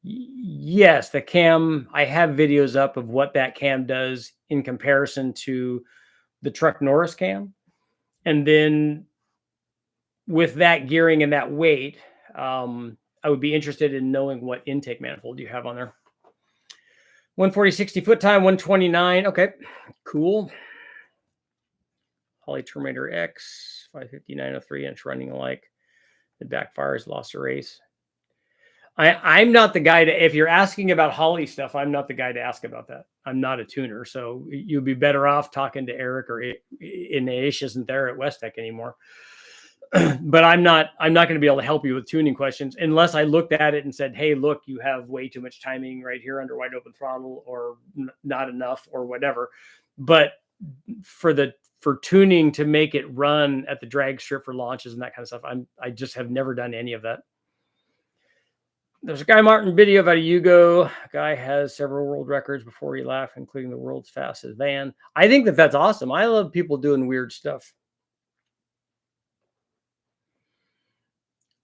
Yes, the cam, I have videos up of what that cam does in comparison to the Truck Norris cam. And then with that gearing and that weight, I would be interested in knowing what intake manifold you have on there. 140, 60 foot time, 129. Okay, cool. Holley Terminator X, 550, 903-inch running alike. It backfires, lost a race. I'm not the guy to, if you're asking about Holley stuff, I'm not the guy to ask about that. I'm not a tuner. So you'd be better off talking to Eric, or Inesh isn't there at Westech anymore. But I'm not going to be able to help you with tuning questions unless I looked at it and said, hey, look, you have way too much timing right here under wide open throttle, or not enough, or whatever. But for tuning to make it run at the drag strip for launches and that kind of stuff, I just have never done any of that. There's a Guy Martin video about a Yugo. Guy has several world records before he left, including the world's fastest van. I think that's awesome. I love people doing weird stuff.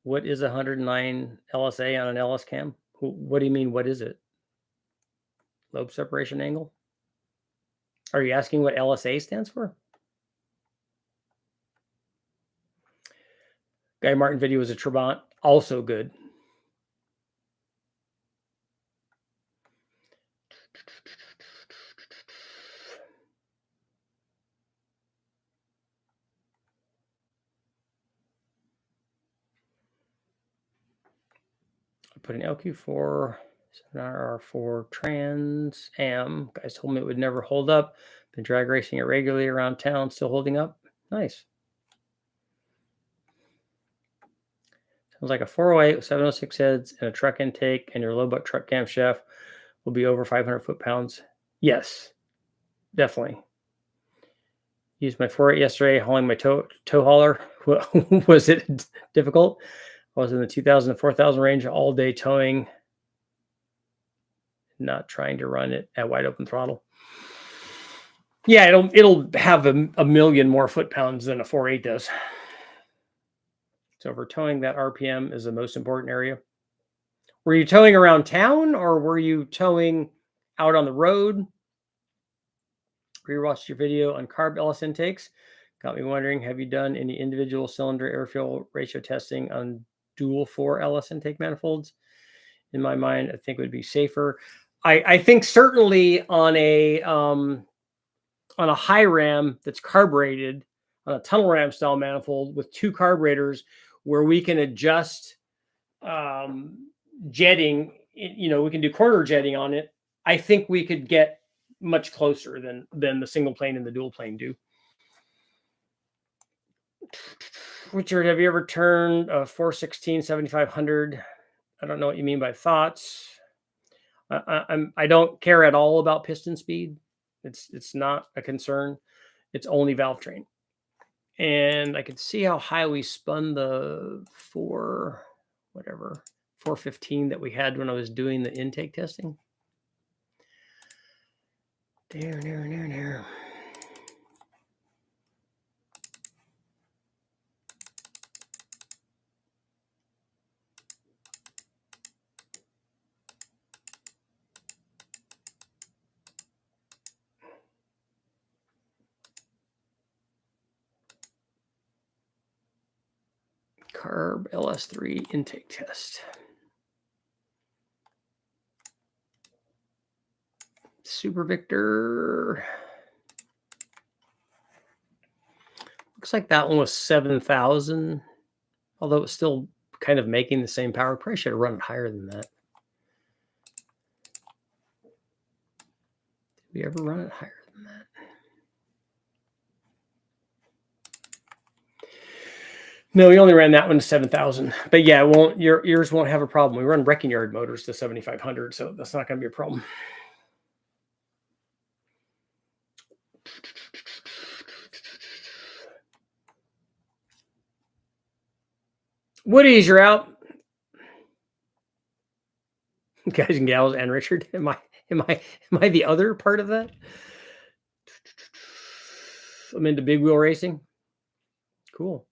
What is 109 LSA on an LS cam? What do you mean? What is it? Lobe separation angle? Are you asking what LSA stands for? Guy Martin video is a Trabant, also good. I put an LQ4 7R4 Trans Am. Guys told me it would never hold up. Been drag racing it regularly around town, still holding up. Nice. Sounds like a 408 with 706 heads and a truck intake, and your low buck truck camshaft will be over 500 foot-pounds. Yes, definitely. Used my 4.8 yesterday, hauling my tow hauler. Was it difficult? I was in the 2,000 to 4,000 range all day towing, not trying to run it at wide open throttle. Yeah, it'll have a million more foot-pounds than a 4.8 does. So for towing, that RPM is the most important area. Were you towing around town, or were you towing out on the road? Rewatched your video on carb LS intakes. Got me wondering, have you done any individual cylinder air fuel ratio testing on dual 4 LS intake manifolds? In my mind, I think it would be safer. I think certainly on on a high ram that's carbureted on a tunnel ram style manifold with 2 carburetors where we can adjust jetting, we can do corner jetting on it. I think we could get much closer than the single plane and the dual plane do. Richard, have you ever turned a 416 7500? I don't know what you mean by thoughts. I don't care at all about piston speed. It's not a concern. It's only valve train. And I could see how high we spun the 415 that we had when I was doing the intake testing. There. Carb LS3 intake test. Super Victor. Looks like that one was 7,000, although it's still kind of making the same power. Probably should have run it higher than that. Did we ever run it higher than that? No, we only ran that one to 7,000. But yeah, yours won't have a problem. We run wrecking yard motors to 7,500, so that's not going to be a problem. Woody's, you're out. Guys and gals and Richard, am I the other part of that? I'm into big wheel racing. Cool.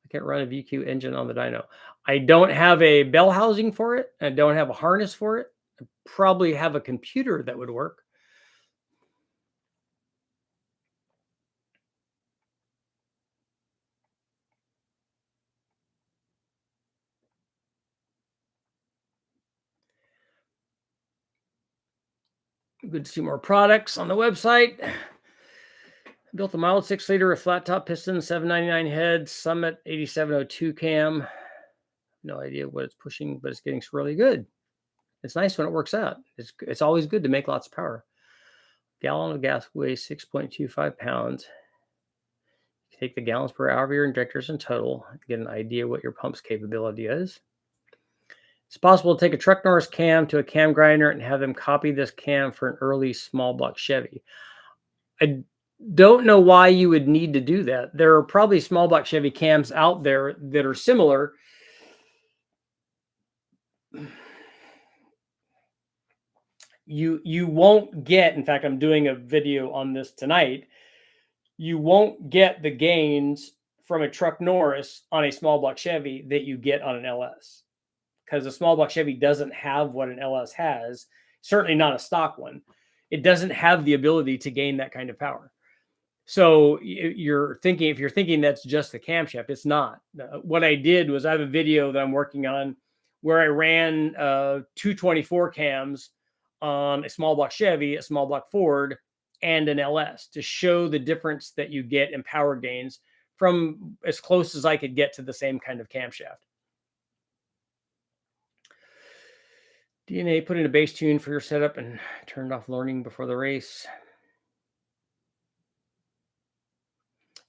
I can't run a VQ engine on the dyno. I don't have a bell housing for it. I don't have a harness for it. I probably have a computer that would work. Good to see more products on the website. Built a mild 6-liter with flat top piston, 799 head, Summit 8702 cam. No idea what it's pushing, but it's getting really good. It's nice when it works out. It's always good to make lots of power. Gallon of gas weighs 6.25 pounds. Take the gallons per hour of your injectors in total to get an idea what your pump's capability is. It's possible to take a Truck Norris cam to a cam grinder and have them copy this cam for an early small block Chevy. I don't know why you would need to do that. There are probably small block Chevy cams out there that are similar. You won't get, in fact, I'm doing a video on this tonight. You won't get the gains from a Truck Norris on a small block Chevy that you get on an LS, because a small block Chevy doesn't have what an LS has, certainly not a stock one. It doesn't have the ability to gain that kind of power. So if you're thinking that's just the camshaft, it's not. What I did was I have a video that I'm working on where I ran 224 cams on a small block Chevy, a small block Ford, and an LS to show the difference that you get in power gains from as close as I could get to the same kind of camshaft. DNA put in a bass tune for your setup and turned off learning before the race.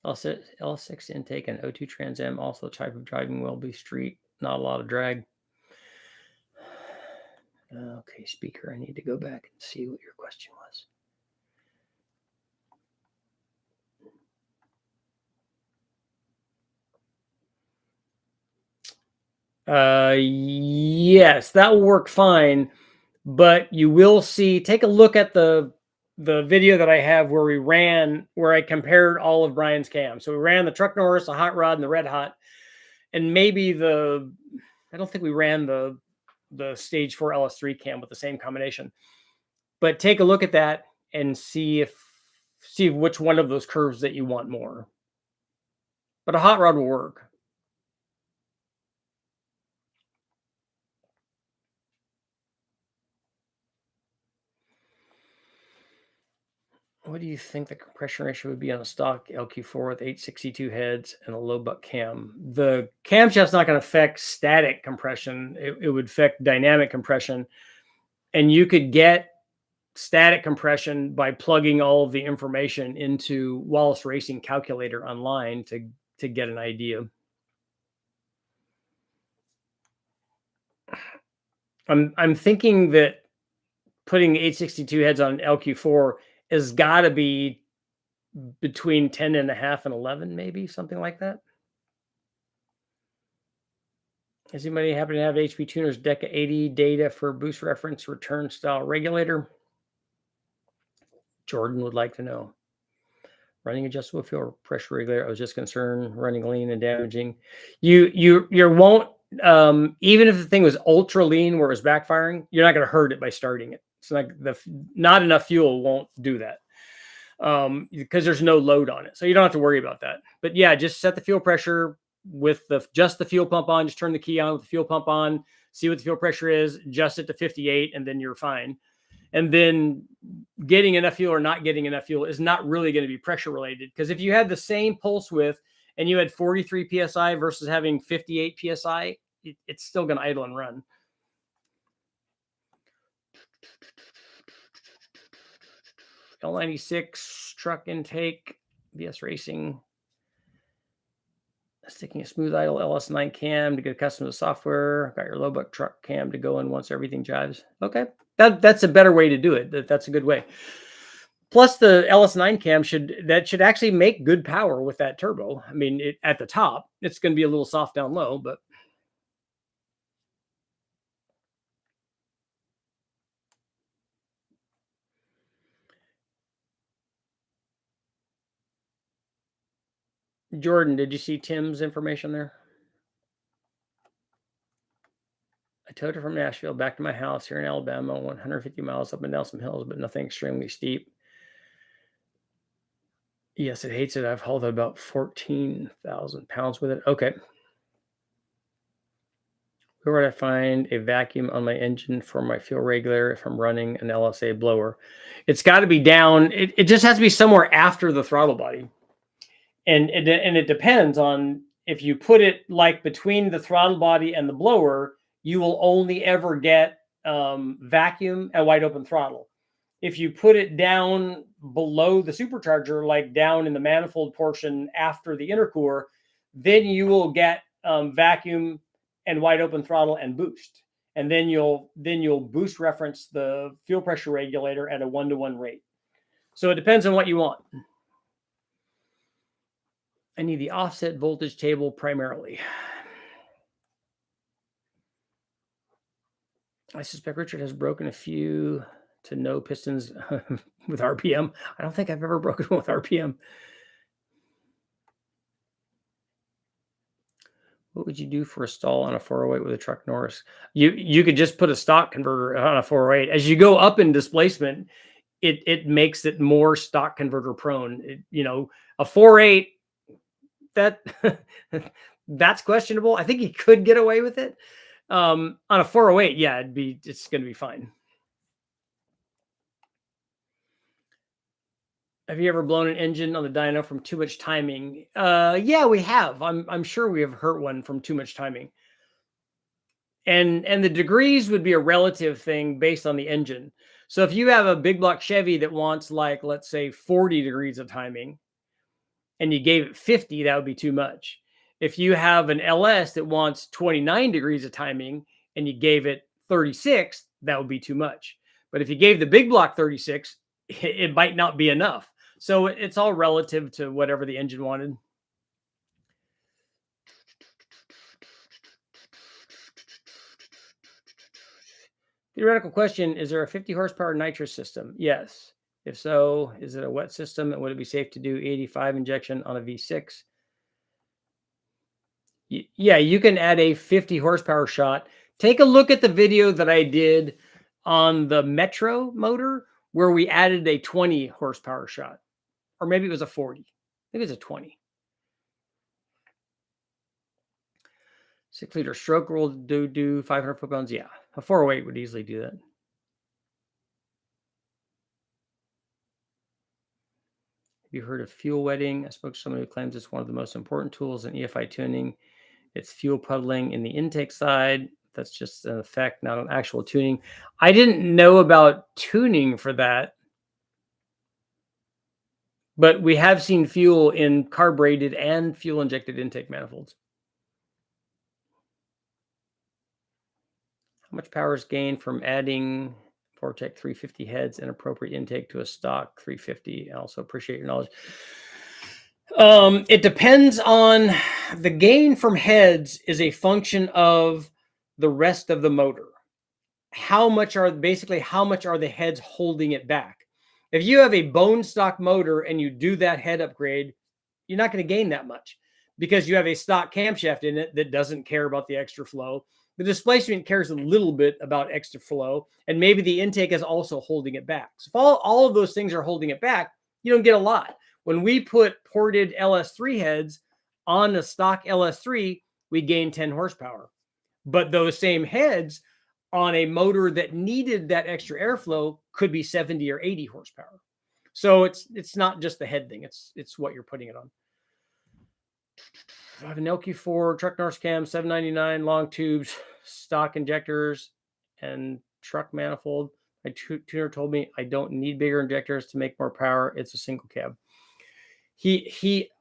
L6 intake and O2 Trans Am, also type of driving will be street, not a lot of drag. Okay, speaker, I need to go back and see what your question was. Yes, that will work fine, but you will see, take a look at the video that I have where I compared all of Brian's cams. So we ran the Truck Norris, the Hot Rod, and the Red Hot, and maybe I don't think we ran the Stage 4 LS3 cam with the same combination. But take a look at that and see which one of those curves that you want more. But a hot rod will work. What do you think the compression ratio would be on a stock LQ4 with 862 heads and a low buck cam? The camshaft's not going to affect static compression. It would affect dynamic compression. And you could get static compression by plugging all of the information into Wallace Racing Calculator online to get an idea. I'm thinking that putting 862 heads on LQ4 has got to be between 10 and a half and 11, maybe something like that. Does anybody happen to have HP Tuner's DECA 80 data for boost reference return style regulator? Jordan would like to know. Running adjustable fuel pressure regulator. I was just concerned running lean and damaging. You won't, even if the thing was ultra lean where it was backfiring, you're not going to hurt it by starting it. It's like not enough fuel won't do that. Because there's no load on it. So you don't have to worry about that. But yeah, just set the fuel pressure with just the fuel pump on, just turn the key on with the fuel pump on, see what the fuel pressure is, adjust it to 58, and then you're fine. And then getting enough fuel or not getting enough fuel is not really going to be pressure related. Because if you had the same pulse width and you had 43 PSI versus having 58 PSI, it's still going to idle and run. L96 truck intake, BS Racing. Sticking a smooth idle LS9 cam to get accustomed to software. Got your low buck truck cam to go in once everything jives. Okay, that's a better way to do it. That's a good way. Plus, the LS9 cam should actually make good power with that turbo. I mean, at the top, it's going to be a little soft down low, but Jordan, did you see Tim's information there? I towed her from Nashville back to my house here in Alabama, 150 miles up and down some hills, but nothing extremely steep. Yes, it hates it. I've hauled about 14,000 pounds with it. Okay. Where would I find a vacuum on my engine for my fuel regulator if I'm running an LSA blower? It's got to be down. It just has to be somewhere after the throttle body. And it depends on if you put it like between the throttle body and the blower, you will only ever get vacuum at wide open throttle. If you put it down below the supercharger, like down in the manifold portion after the intercooler, then you will get vacuum and wide open throttle and boost. And then you'll boost reference the fuel pressure regulator at a 1-to-1 rate. So it depends on what you want. I need the offset voltage table primarily. I suspect Richard has broken a few to no pistons with RPM. I don't think I've ever broken one with RPM. What would you do for a stall on a 408 with a truck Norris? You could just put a stock converter on a 408. As you go up in displacement, it makes it more stock converter prone. A 4.8 that's questionable. I think he could get away with it. On a 408, yeah, it's going to be fine. Have you ever blown an engine on the dyno from too much timing? Yeah, we have. I'm sure we have hurt one from too much timing. And the degrees would be a relative thing based on the engine. So if you have a big block Chevy that wants, like, let's say 40 degrees of timing and you gave it 50, that would be too much. If you have an LS that wants 29 degrees of timing and you gave it 36, that would be too much. But if you gave the big block 36, it might not be enough. So it's all relative to whatever the engine wanted. Theoretical question, is there a 50 horsepower nitrous system? Yes. If so, is it a wet system? And would it be safe to do 85 injection on a V6? Yeah, you can add a 50 horsepower shot. Take a look at the video that I did on the Metro motor where we added a 20 horsepower shot. Or maybe it was a 40. Maybe it's a 20. 6-liter stroke roll do 500 foot-pounds. Yeah, a 408 would easily do that. you heard of fuel wetting? I spoke to someone who claims it's one of the most important tools in EFI tuning. It's fuel puddling in the intake side. That's just an effect, not an actual tuning. I didn't know about tuning for that, but we have seen fuel in carbureted and fuel injected intake manifolds. How much power is gained from adding Vortec 350 heads and appropriate intake to a stock 350? I also appreciate your knowledge. It depends on the gain from heads is a function of the rest of the motor. How much are the heads holding it back? If you have a bone stock motor and you do that head upgrade, you're not going to gain that much because you have a stock camshaft in it that doesn't care about the extra flow. The displacement cares a little bit about extra flow, and maybe the intake is also holding it back. So if all of those things are holding it back, you don't get a lot. When we put ported LS3 heads on the stock LS3, we gain 10 horsepower. But those same heads on a motor that needed that extra airflow could be 70 or 80 horsepower. So it's not just the head thing. It's what you're putting it on. I have an LQ4 truck North Cam 799 long tubes, stock injectors, and truck manifold. My tuner told me I don't need bigger injectors to make more power. It's a single cab.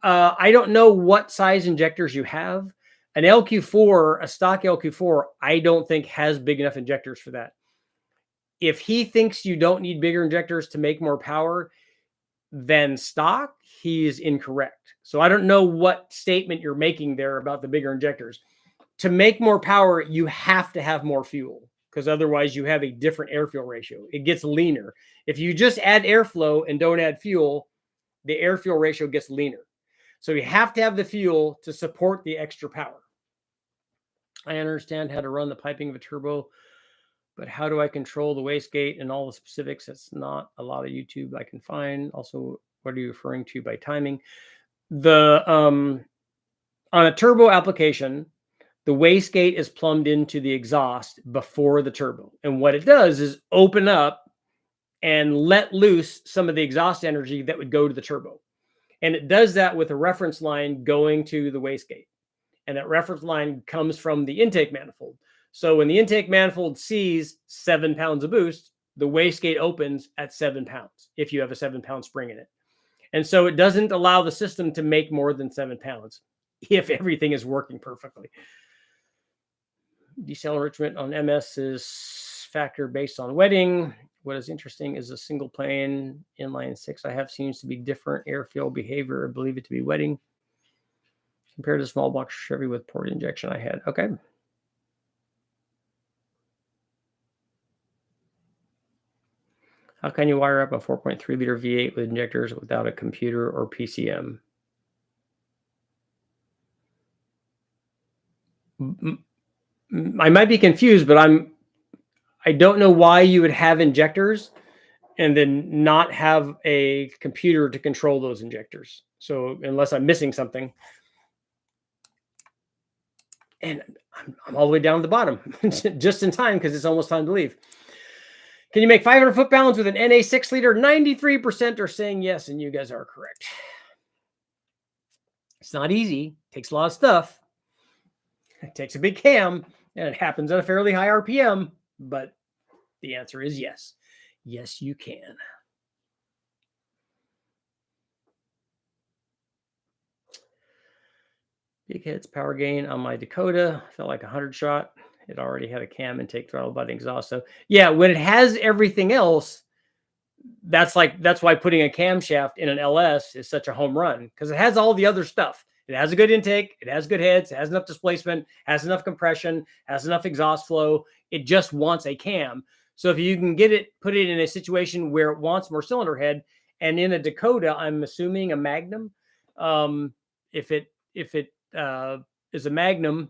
I don't know what size injectors you have. An LQ4, a stock LQ4, I don't think has big enough injectors for that. If he thinks you don't need bigger injectors to make more power than stock, he is incorrect. So I don't know what statement you're making there about the bigger injectors. To make more power, you have to have more fuel because otherwise you have a different air fuel ratio. It gets leaner. If you just add airflow and don't add fuel, the air fuel ratio gets leaner. So you have to have the fuel to support the extra power. I understand how to run the piping of a turbo, but how do I control the wastegate and all the specifics? That's not a lot of YouTube I can find. Also, what are you referring to by timing? On a turbo application, the wastegate is plumbed into the exhaust before the turbo. And what it does is open up and let loose some of the exhaust energy that would go to the turbo. And it does that with a reference line going to the wastegate. And that reference line comes from the intake manifold. So when the intake manifold sees 7 pounds of boost, the wastegate opens at 7 pounds if you have a 7-pound spring in it. And so it doesn't allow the system to make more than 7 pounds if everything is working perfectly. Decel enrichment on MS is factor based on wetting. What is interesting is a single plane inline 6 I have seems to be different air fuel behavior. I believe it to be wetting compared to small block Chevy with port injection I had. Okay. How can you wire up a 4.3 liter V8 with injectors without a computer or PCM? I might be confused, but I don't know why you would have injectors and then not have a computer to control those injectors. So unless I'm missing something. And I'm all the way down to the bottom just in time because it's almost time to leave. Can you make 500 foot-pounds with an NA 6 liter? 93% are saying yes, and you guys are correct. It's not easy. It takes a lot of stuff. It takes a big cam, and it happens at a fairly high RPM, but the answer is yes. Yes, you can. Big hits, power gain on my Dakota. Felt like a 100 shot. It already had a cam intake, throttle button, exhaust. So yeah, when it has everything else, that's why putting a camshaft in an LS is such a home run because it has all the other stuff. It has a good intake, it has good heads, it has enough displacement, has enough compression, has enough exhaust flow. It just wants a cam. So if you can put it in a situation where it wants more cylinder head, and in a Dakota, I'm assuming a Magnum. If it is a Magnum,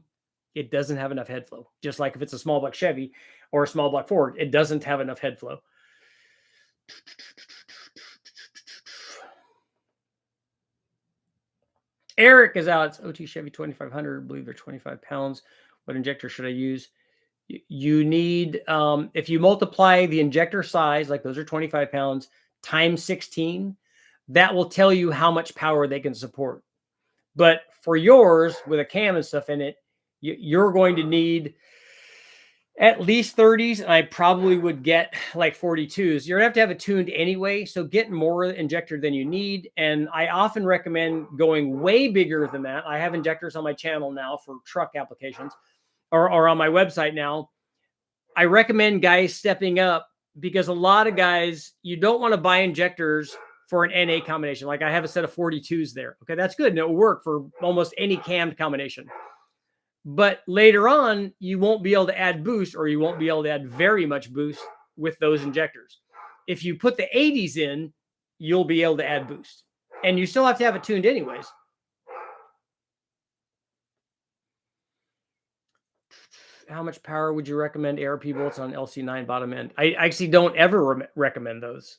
it doesn't have enough head flow. Just like if it's a small block Chevy or a small block Ford, it doesn't have enough head flow. Eric is out. It's OT Chevy 2500. I believe they're 25 pounds. What injector should I use? You need, if you multiply the injector size, like those are 25 pounds, times 16, that will tell you how much power they can support. But for yours with a cam and stuff in it, you're going to need at least 30s, and I probably would get like 42s. You're gonna have to have it tuned anyway, so get more injector than you need. And I often recommend going way bigger than that. I have injectors on my channel now for truck applications, or on my website now. I recommend guys stepping up because a lot of guys, you don't want to buy injectors for an NA combination. Like I have a set of 42s there. Okay, that's good, and it will work for almost any cammed combination. But later on, you won't be able to add boost, or you won't be able to add very much boost with those injectors. If you put the 80s in, you'll be able to add boost. And you still have to have it tuned anyways. How much power would you recommend ARP bolts on LC9 bottom end? I actually don't ever recommend those.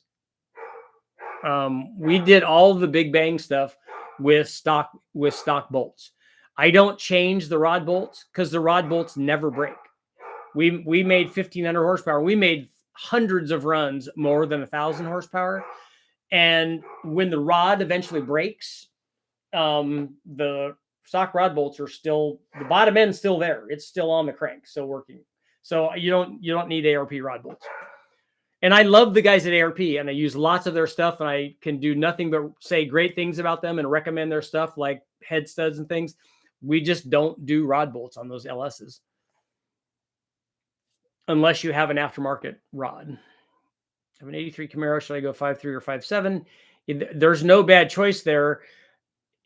We did all the big bang stuff with stock bolts. I don't change the rod bolts because the rod bolts never break. We made 1,500 horsepower. We made hundreds of runs more than 1,000 horsepower. And when the rod eventually breaks, the stock rod bolts are still, the bottom end's still there. It's still on the crank, still working. So you don't need ARP rod bolts. And I love the guys at ARP, and I use lots of their stuff, and I can do nothing but say great things about them and recommend their stuff like head studs and things. We just don't do rod bolts on those LSs unless you have an aftermarket rod. I have an 83 Camaro. Should I go 5.3 or 5.7? There's no bad choice there.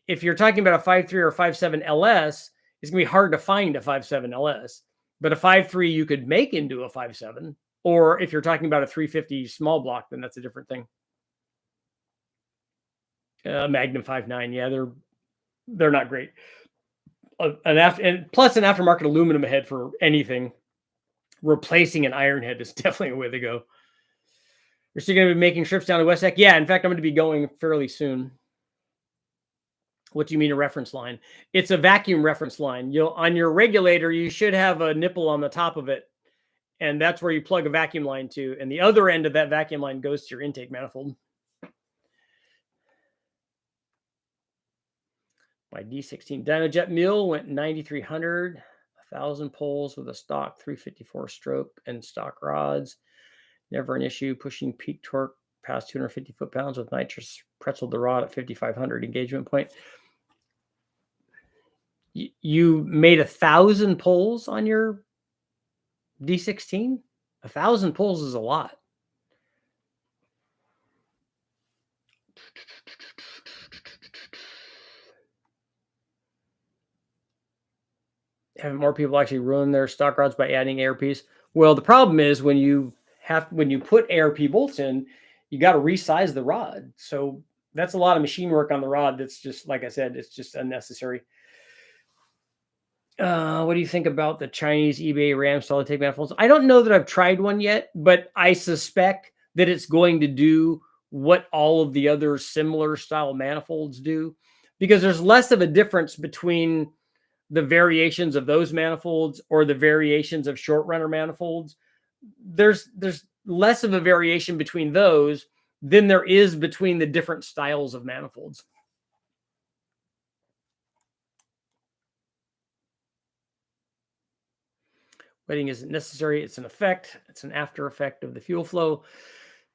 If you're talking about a 5.3 or 5.7 LS, it's going to be hard to find a 5.7 LS. But a 5.3 you could make into a 5.7. Or if you're talking about a 350 small block, then that's a different thing. Magnum 5.9, yeah, they're not great. And plus an aftermarket aluminum head for anything. Replacing an iron head is definitely a way to go. You're still going to be making trips down to West Tech? Yeah, in fact, I'm going to be going fairly soon. What do you mean a reference line? It's a vacuum reference line. On your regulator, you should have a nipple on the top of it, and that's where you plug a vacuum line to. And the other end of that vacuum line goes to your intake manifold. My D16 Dynojet Mule went 9,300, 1,000 poles with a stock 354 stroke and stock rods. Never an issue pushing peak torque past 250 foot-pounds with nitrous pretzeled the rod at 5,500 engagement point. You made 1,000 poles on your D16? 1,000 poles is a lot. Haven't more people actually ruined their stock rods by adding ARPs? Well, the problem is when you put ARP bolts in, you got to resize the rod. So that's a lot of machine work on the rod. That's just, like I said, it's just unnecessary. What do you think about the Chinese eBay RAM solid tape manifolds? I don't know that I've tried one yet, but I suspect that it's going to do what all of the other similar style manifolds do, because there's less of a difference between the variations of those manifolds or the variations of short runner manifolds. There's less of a variation between those than there is between the different styles of manifolds. Wetting isn't necessary. It's an effect. It's an after effect of the fuel flow.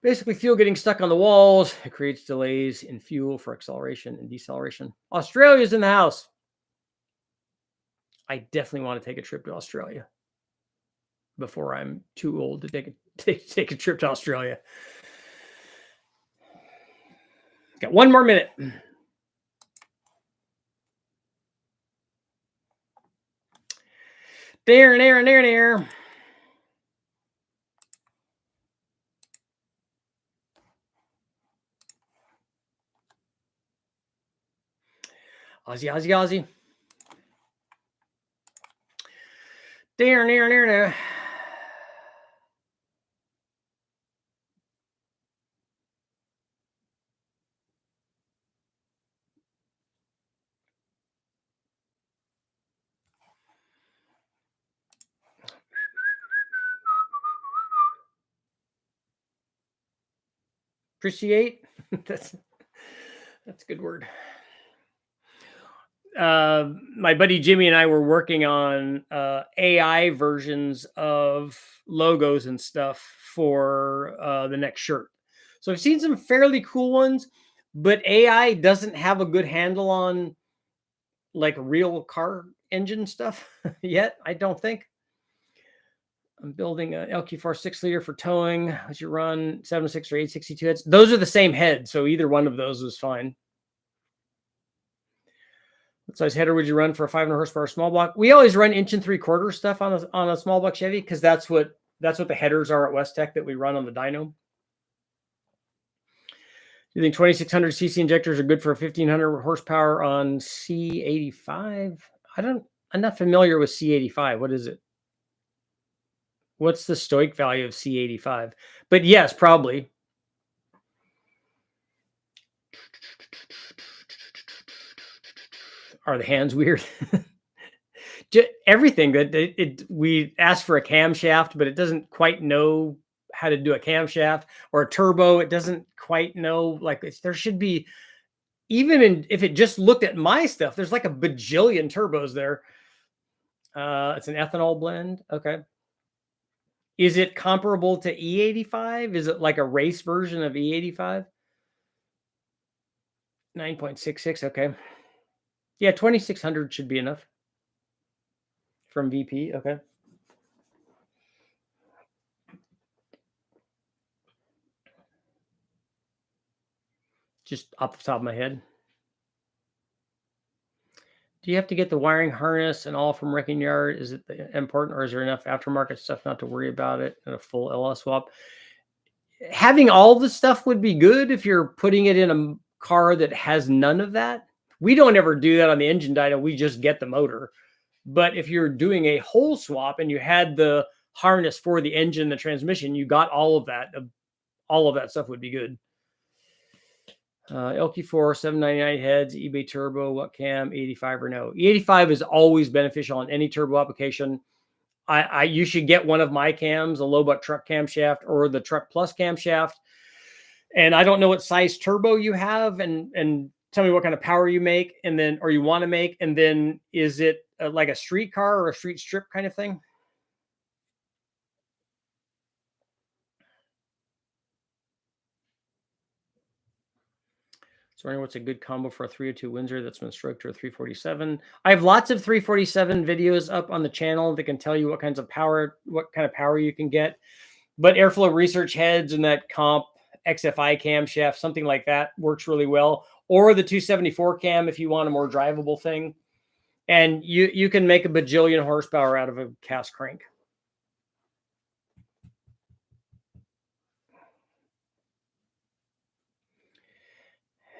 Basically, fuel getting stuck on the walls. It creates delays in fuel for acceleration and deceleration. Australia's in the house. I definitely want to take a trip to Australia before I'm too old to take a trip to Australia. Got one more minute. There. Aussie. There. Appreciate. That's a good word. My buddy Jimmy and I were working on AI versions of logos and stuff for the next shirt. So I've seen some fairly cool ones, but AI doesn't have a good handle on like real car engine stuff yet, I don't think. I'm building an LQ4 6-liter for towing. As you run 76 or 862 heads. Those are the same head, so either one of those is fine. What size header would you run for a 500 horsepower small block? We always run 1 3/4 stuff on a small block Chevy because that's what the headers are at Westech that we run on the dyno. Do you think 2600 cc injectors are good for 1500 horsepower on C85? I'm not familiar with C85. What is it? What's the stoic value of C85? But yes, probably. Are the hands weird? Everything that we asked for a camshaft, but it doesn't quite know how to do a camshaft, or a turbo. It doesn't quite know, like there should be, even if it just looked at my stuff, there's like a bajillion turbos there. It's an ethanol blend. Okay. Is it comparable to E85? Is it like a race version of E85? 9.66. Okay. Yeah, 2600 should be enough. From VP. Okay. Just off the top of my head. Do you have to get the wiring harness and all from Wrecking Yard? Is it important, or is there enough aftermarket stuff not to worry about it and a full LS swap? Having all the stuff would be good if you're putting it in a car that has none of that. We don't ever do that on the engine dyno. We just get the motor. But if you're doing a whole swap and you had the harness for the engine, the transmission, you got all of that. All of that stuff would be good. LQ4 799 heads, eBay turbo, what cam, 85 or no? E85 is always beneficial on any turbo application. You should get one of my cams, a low butt truck camshaft or the Truck Plus camshaft. And I don't know what size turbo you have, and tell me what kind of power you make, and then, or you want to make, and then is it like a street car or a street strip kind of thing? So wondering what's a good combo for a 302 Windsor that's been stroked to a 347. I have lots of 347 videos up on the channel that can tell you what kind of power you can get. But Airflow Research heads and that comp XFI camshaft, something like that, works really well. Or the 274 cam if you want a more drivable thing. And you can make a bajillion horsepower out of a cast crank.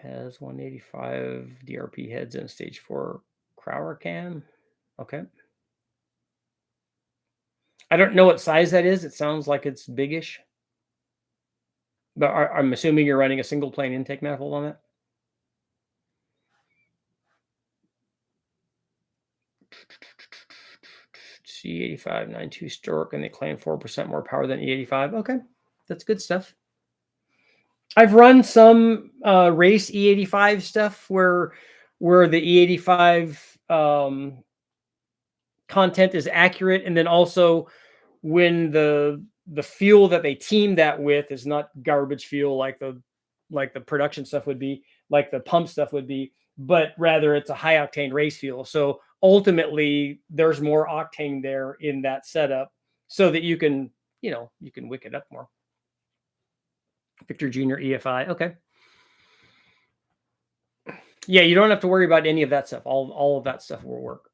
Has 185 DRP heads and a stage 4 Crowler cam. Okay. I don't know what size that is. It sounds like it's biggish. But I'm assuming you're running a single plane intake manifold on that. C85 92 Stork, and they claim 4% more power than E85. Okay, that's good stuff. I've run some race E85 stuff where the E85 content is accurate, and then also when the fuel that they team that with is not garbage fuel like the production stuff would be, like the pump stuff would be, but rather it's a high octane race fuel. So ultimately there's more octane there in that setup so that you can wick it up more. Victor Jr. EFI. Okay. Yeah, you don't have to worry about any of that stuff. All of that stuff will work.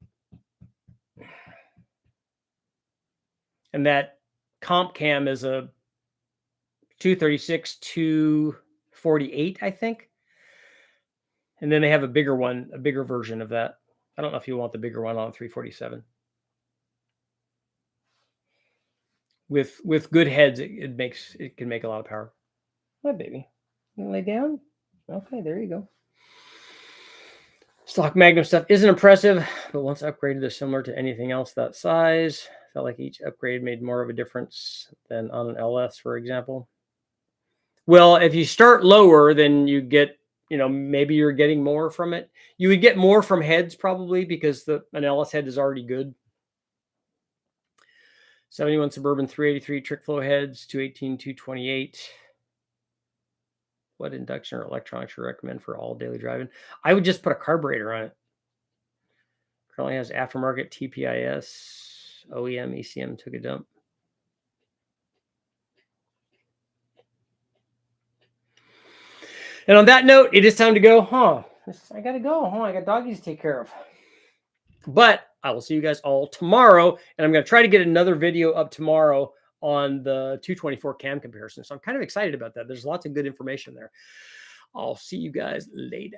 And that comp cam is a 236 248, I think. And then they have a bigger one, a bigger version of that. I don't know if you want the bigger one on 347. With good heads, it can make a lot of power. Hi, baby. You lay down? Okay, there you go. Stock Magnum stuff isn't impressive, but once upgraded, they're similar to anything else that size. Felt like each upgrade made more of a difference than on an LS, for example. Well, if you start lower, then you get you know, maybe you're getting more from it. You would get more from heads probably because an LS head is already good. 71 Suburban 383 trick flow heads, 218, 228. What induction or electronics you recommend for all daily driving? I would just put a carburetor on it. Currently has aftermarket TPIS, OEM, ECM took a dump. And on that note, it is time to go. I gotta go. I got doggies to take care of. But I will see you guys all tomorrow, and I'm gonna try to get another video up tomorrow on the 224 cam comparison. So I'm kind of excited about that. There's lots of good information there. I'll see you guys later.